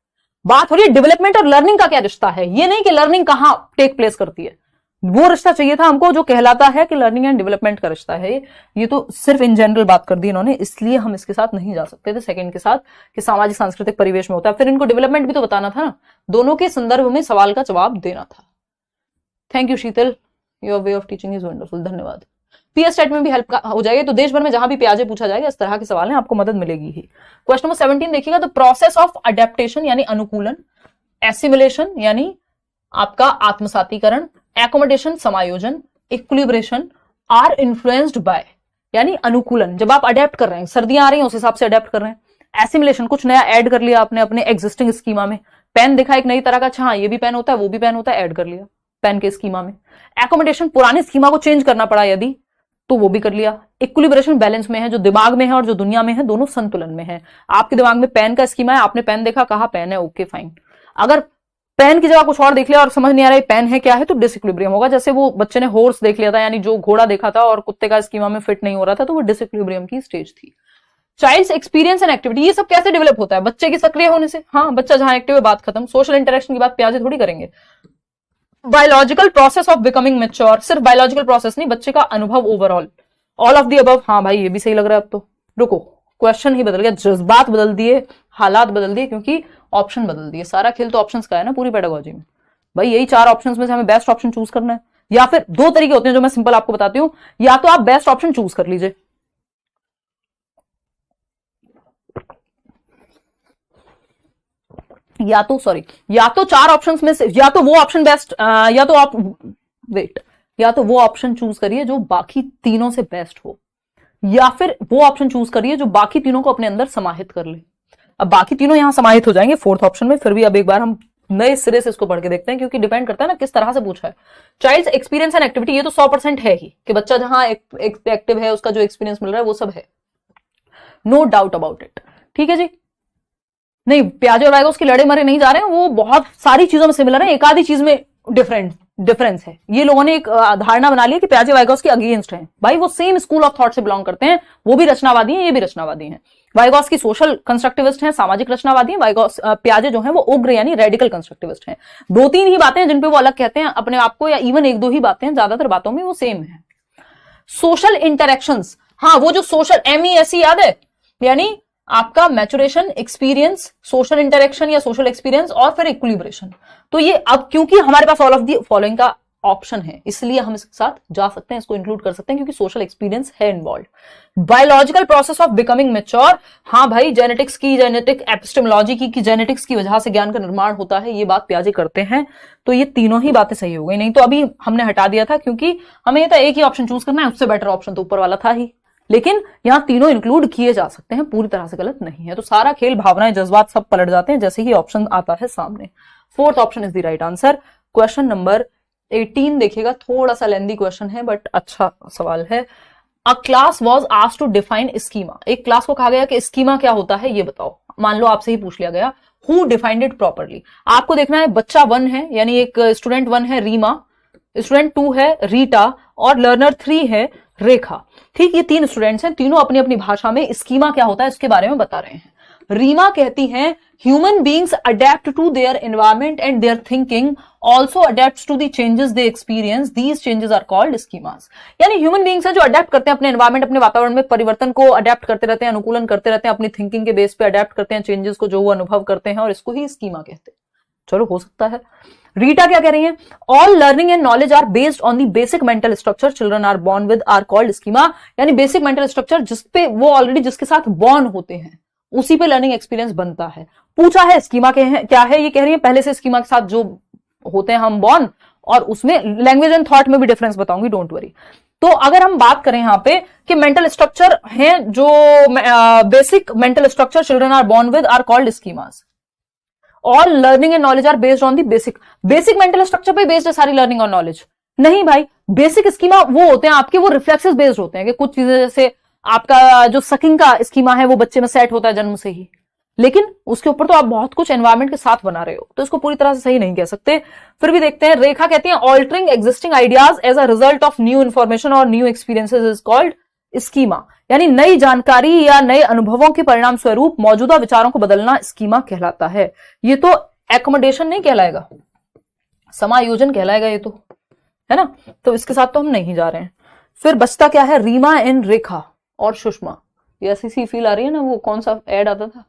बात हो रही है डेवलपमेंट और लर्निंग का क्या रिश्ता है, ये नहीं कि लर्निंग कहां टेक प्लेस करती है। वो रिश्ता चाहिए था हमको जो कहलाता है कि लर्निंग एंड डेवलपमेंट का रिश्ता है। ये तो सिर्फ इन जनरल बात कर दी इन्होंने, इसलिए हम इसके साथ नहीं जा सकते थे सेकंड के साथ, कि सामाजिक सांस्कृतिक परिवेश में होता है। फिर इनको डेवलपमेंट भी तो बताना था ना, दोनों के संदर्भ में सवाल का जवाब देना था। Thank you Sheetal, your way of teaching is wonderful, धन्यवाद। पीएस सेट में भी हेल्प हो जाएगी, तो देश भर में जहां भी पियाजे पूछा जाएगा इस तरह के सवाल हैं, आपको मदद मिलेगी ही। क्वेश्चन नंबर 17 देखिएगा, द प्रोसेस ऑफ अडेप्टेशन यानी अनुकूलन, एसिमिलेशन यानी आपका आत्मसातीकरण, एकोमोडेशन समायोजन, इक्विलिब्रेशन आर इन्फ्लुएंस्ड बाय यानी अनुकूलन। जब आप अडेप्ट कर रहे हैं, सर्दियां आ रही हैं उस हिसाब से अडेप्ट कर रहे हैं। एसिमिलेशन कुछ नया ऐड कर लिया आपने अपने एग्जिस्टिंग स्कीमा में, पेन देखा एक नई तरह का, अच्छा हाँ ये भी पेन होता है वो भी पेन होता है, ऐड कर लिया पेन के स्कीमा में। एकोमोडेशन पुराने स्कीमा को चेंज करना पड़ा यदि, तो वो भी कर लिया। इक्विलिब्रेशन बैलेंस में है, जो दिमाग में है और जो दुनिया में है दोनों संतुलन में है। आपके दिमाग में पेन का स्कीमा है, आपने पेन देखा, कहा पेन है, ओके फाइन। अगर पेन की जगह कुछ और देख लिया और समझ नहीं आ रहा है पेन है क्या है, तो डिसइक्विलिब्रियम होगा। जैसे वो बच्चे ने हॉर्स देख लिया था, यानी जो घोड़ा देखा था और कुत्ते का स्कीमा में फिट नहीं हो रहा था, तो वो डिसइक्विलिब्रियम की स्टेज थी। चाइल्ड्स एक्सपीरियंस एंड एक्टिविटी, ये सब कैसे डेवलप होता है? बच्चे के सक्रिय होने से। हाँ, बच्चा जहां एक्टिव है बात खत्म। सोशल इंटरेक्शन की बात प्याजे थोड़ी करेंगे। Biological process of becoming mature, सिर्फ बायोलॉजिकल प्रोसेस नहीं, बच्चे का अनुभव overall, all of the above. हाँ भाई ये भी सही लग रहा है। अब तो रुको, क्वेश्चन ही बदल गया, जज्बात बदल दिए, हालात बदल दिए, क्योंकि ऑप्शन बदल दिए। सारा खेल तो ऑप्शंस का है ना पूरी पेडागोजी में। भाई यही 4 ऑप्शंस में से हमें बेस्ट ऑप्शन चूज करना है, या फिर 2 तरीके होते हैं जो मैं सिंपल आपको बताती हूं, या तो आप बेस्ट ऑप्शन चूज कर लीजिए, या तो 4 ऑप्शंस में से या तो वो ऑप्शन बेस्ट, या तो आप वेट, या तो वो ऑप्शन चूज करिए जो बाकी तीनों से बेस्ट हो, या फिर वो ऑप्शन चूज करिए जो बाकी तीनों को अपने अंदर समाहित कर ले। अब बाकी तीनों यहां समाहित हो जाएंगे 4th ऑप्शन में, फिर भी अब एक बार हम नए सिरे से इसको पढ़ के देखते हैं, क्योंकि डिपेंड करता है ना किस तरह से पूछा है। चाइल्ड्स एक्सपीरियंस एंड एक्टिविटी, ये तो 100% है ही कि बच्चा जहां एक्टिव है उसका जो एक्सपीरियंस मिल रहा है वो सब है, नो डाउट अबाउट इट। ठीक है जी, नहीं प्याजे और वाइगॉस की लड़े मरे नहीं जा रहे हैं, वो बहुत सारी चीजों में सिमिलर है, एक आधी चीज में डिफरेंस है। ये लोगों ने एक धारणा बना ली कि प्याजे वाइगॉस के अगेंस्ट हैं। भाई वो सेम स्कूल ऑफ थॉट से बिलोंग करते हैं, वो भी रचनावादी हैं, ये भी रचनावादी हैं। वाइगॉस की सोशल कंस्ट्रक्टिविस्ट हैं, सामाजिक रचनावादी हैं। वाइगॉस प्याजे जो हैं वो उग्र यानी रेडिकल कंस्ट्रक्टिविस्ट हैं। 2-3 ही बातें हैं जिन पे वो अलग कहते हैं अपने आप को, या इवन 1-2 ही बातें हैं, ज्यादातर बातों में वो सेम है। सोशल इंटरेक्शंस, हाँ वो जो सोशल MESE याद है, यानी आपका मैचुरेशन, एक्सपीरियंस, सोशल इंटरेक्शन या सोशल एक्सपीरियंस, और फिर इक्विलिब्रेशन। तो ये अब क्योंकि हमारे पास ऑल ऑफ दी फॉलोइंग का ऑप्शन है, इसलिए हम इसके साथ जा सकते हैं, इसको इंक्लूड कर सकते हैं, क्योंकि सोशल एक्सपीरियंस है involve. Biological process of becoming mature, हाँ भाई जेनेटिक्स की, जेनेटिक एपिस्टेमोलॉजी की जेनेटिक्स की वजह से ज्ञान का निर्माण होता है, ये बात प्याजे करते हैं। तो ये तीनों ही बातें सही हो गई, नहीं तो अभी हमने हटा दिया था, क्योंकि हमें ये था एक ही ऑप्शन चूज करना है, उससे बेटर ऑप्शन तो ऊपर वाला था ही, लेकिन यहां तीनों इंक्लूड किए जा सकते हैं, पूरी तरह से गलत नहीं है। तो सारा खेल, भावनाएं, जज्बात सब पलट जाते हैं जैसे ही ऑप्शन आता है सामने। 4th option is the right answer. Question number 18 देखिएगा, थोड़ा सा लेंदी क्वेश्चन है बट अच्छा सवाल है। A class was asked to define schema, एक क्लास को कहा गया कि स्कीमा क्या होता है ये बताओ। मान लो आपसे ही पूछ लिया गया, हु डिफाइंड इट प्रॉपरली। आपको देखना है बच्चा 1 है, यानी एक स्टूडेंट 1 है रीमा, स्टूडेंट 2 है रीटा, और लर्नर 3 है रेखा। ठीक, ये 3 स्टूडेंट्स हैं, तीनों अपनी अपनी भाषा में स्कीमा क्या होता है इसके बारे में बता रहे हैं। रीमा कहती हैं human beings adapt to their environment and their thinking also adapt to the changes they experience, these changes are called schemas. यानी ह्यूमन बींग्स हैं जो अडेप्ट करते हैं अपने एनवायरमेंट, अपने वातावरण में परिवर्तन को अडेप्ट करते रहते हैं, अनुकूलन करते रहते हैं, अपनी थिंकिंग के बेस पे अडेप्ट करते हैं चेंजेस को जो वो अनुभव करते हैं, और इसको ही स्कीमा कहते हैं। चलो हो सकता है। रीटा क्या कह रही है, all learning and knowledge are based on the basic mental structure children are born with are called schema. यानी बेसिक मेंटल स्ट्रक्चर जिसपे वो ऑलरेडी जिसके साथ बॉर्न होते हैं उसी पे लर्निंग एक्सपीरियंस बनता है। पूछा है स्कीमा क्या है, ये कह रही है पहले से स्कीमा के साथ जो होते हैं हम बॉर्न, और उसमें लैंग्वेज एंड थॉट में भी डिफरेंस बताऊंगी, डोंट वरी। तो अगर हम बात करें यहां पे कि मेंटल स्ट्रक्चर है जो basic mental structure children are born with are called schemas. All learning and knowledge are based on the basic mental structure पे बेस्ड है सारी लर्निंग और नॉलेज। नहीं भाई, बेसिक स्कीमा वो होते हैं आपके, वो रिफ्लेक्सेस बेस्ड होते हैं कि कुछ चीजें जैसे आपका जो सकिंग का स्कीमा है वो बच्चे में सेट होता है जन्म से ही, लेकिन उसके ऊपर तो आप बहुत कुछ एनवायरमेंट के साथ बना रहे हो, तो इसको पूरी तरह से सही नहीं कह सकते। फिर भी देखते हैं, रेखा कहती है altering existing ideas as a result of new information और new experiences is called schema. यानी नई जानकारी या नए अनुभवों के परिणाम स्वरूप मौजूदा विचारों को बदलना स्कीमा कहलाता है। ये तो एकोमोडेशन नहीं कहलाएगा, समायोजन कहलाएगा ये तो, है ना। तो इसके साथ तो हम नहीं जा रहे हैं। फिर बचता क्या है, रीमा एंड रेखा और सुषमा। ये ऐसी सी फील आ रही है ना, वो कौन सा एड आता था,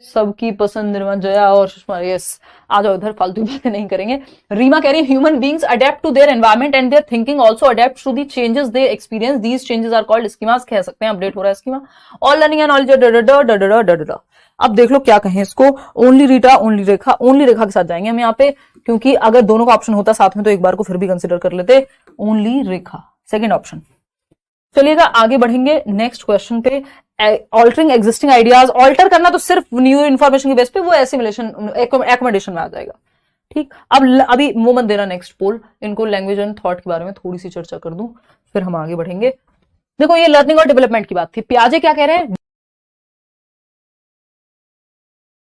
सबकी पसंद निर्मा जया और सुषमा। यस, आ जाओ इधर, फालतू बातें नहीं करेंगे। रीमा कह रही है human beings adapt to their environment and their thinking also adapt to the changes they experience, these changes are called schemas. कह सकते हैं अपडेट हो रहा है schema. All learning and knowledge. अब देख लो क्या कहें इसको, ओनली रीटा ओनली रेखा के साथ जाएंगे हम यहाँ पे, क्योंकि अगर दोनों का ऑप्शन होता साथ में तो एक बार को फिर भी कंसिडर कर लेते। ओनली रेखा सेकेंड ऑप्शन। चलिएगा आगे बढ़ेंगे नेक्स्ट क्वेश्चन पे। ऑल्टरिंग एग्जिस्टिंग आइडियाज, ऑल्टर करना तो सिर्फ न्यू इन्फॉर्मेशन के बेस पे, वो एसिमिलेशन एकोमोडेशन में आ जाएगा। ठीक, अब अभी वो मत देना नेक्स्ट पोल, इनको लैंग्वेज एंड थॉट के बारे में थोड़ी सी चर्चा कर दूं, फिर हम आगे बढ़ेंगे। देखो ये लर्निंग और डेवलपमेंट की बात थी, प्याजे क्या कह रहे हैं,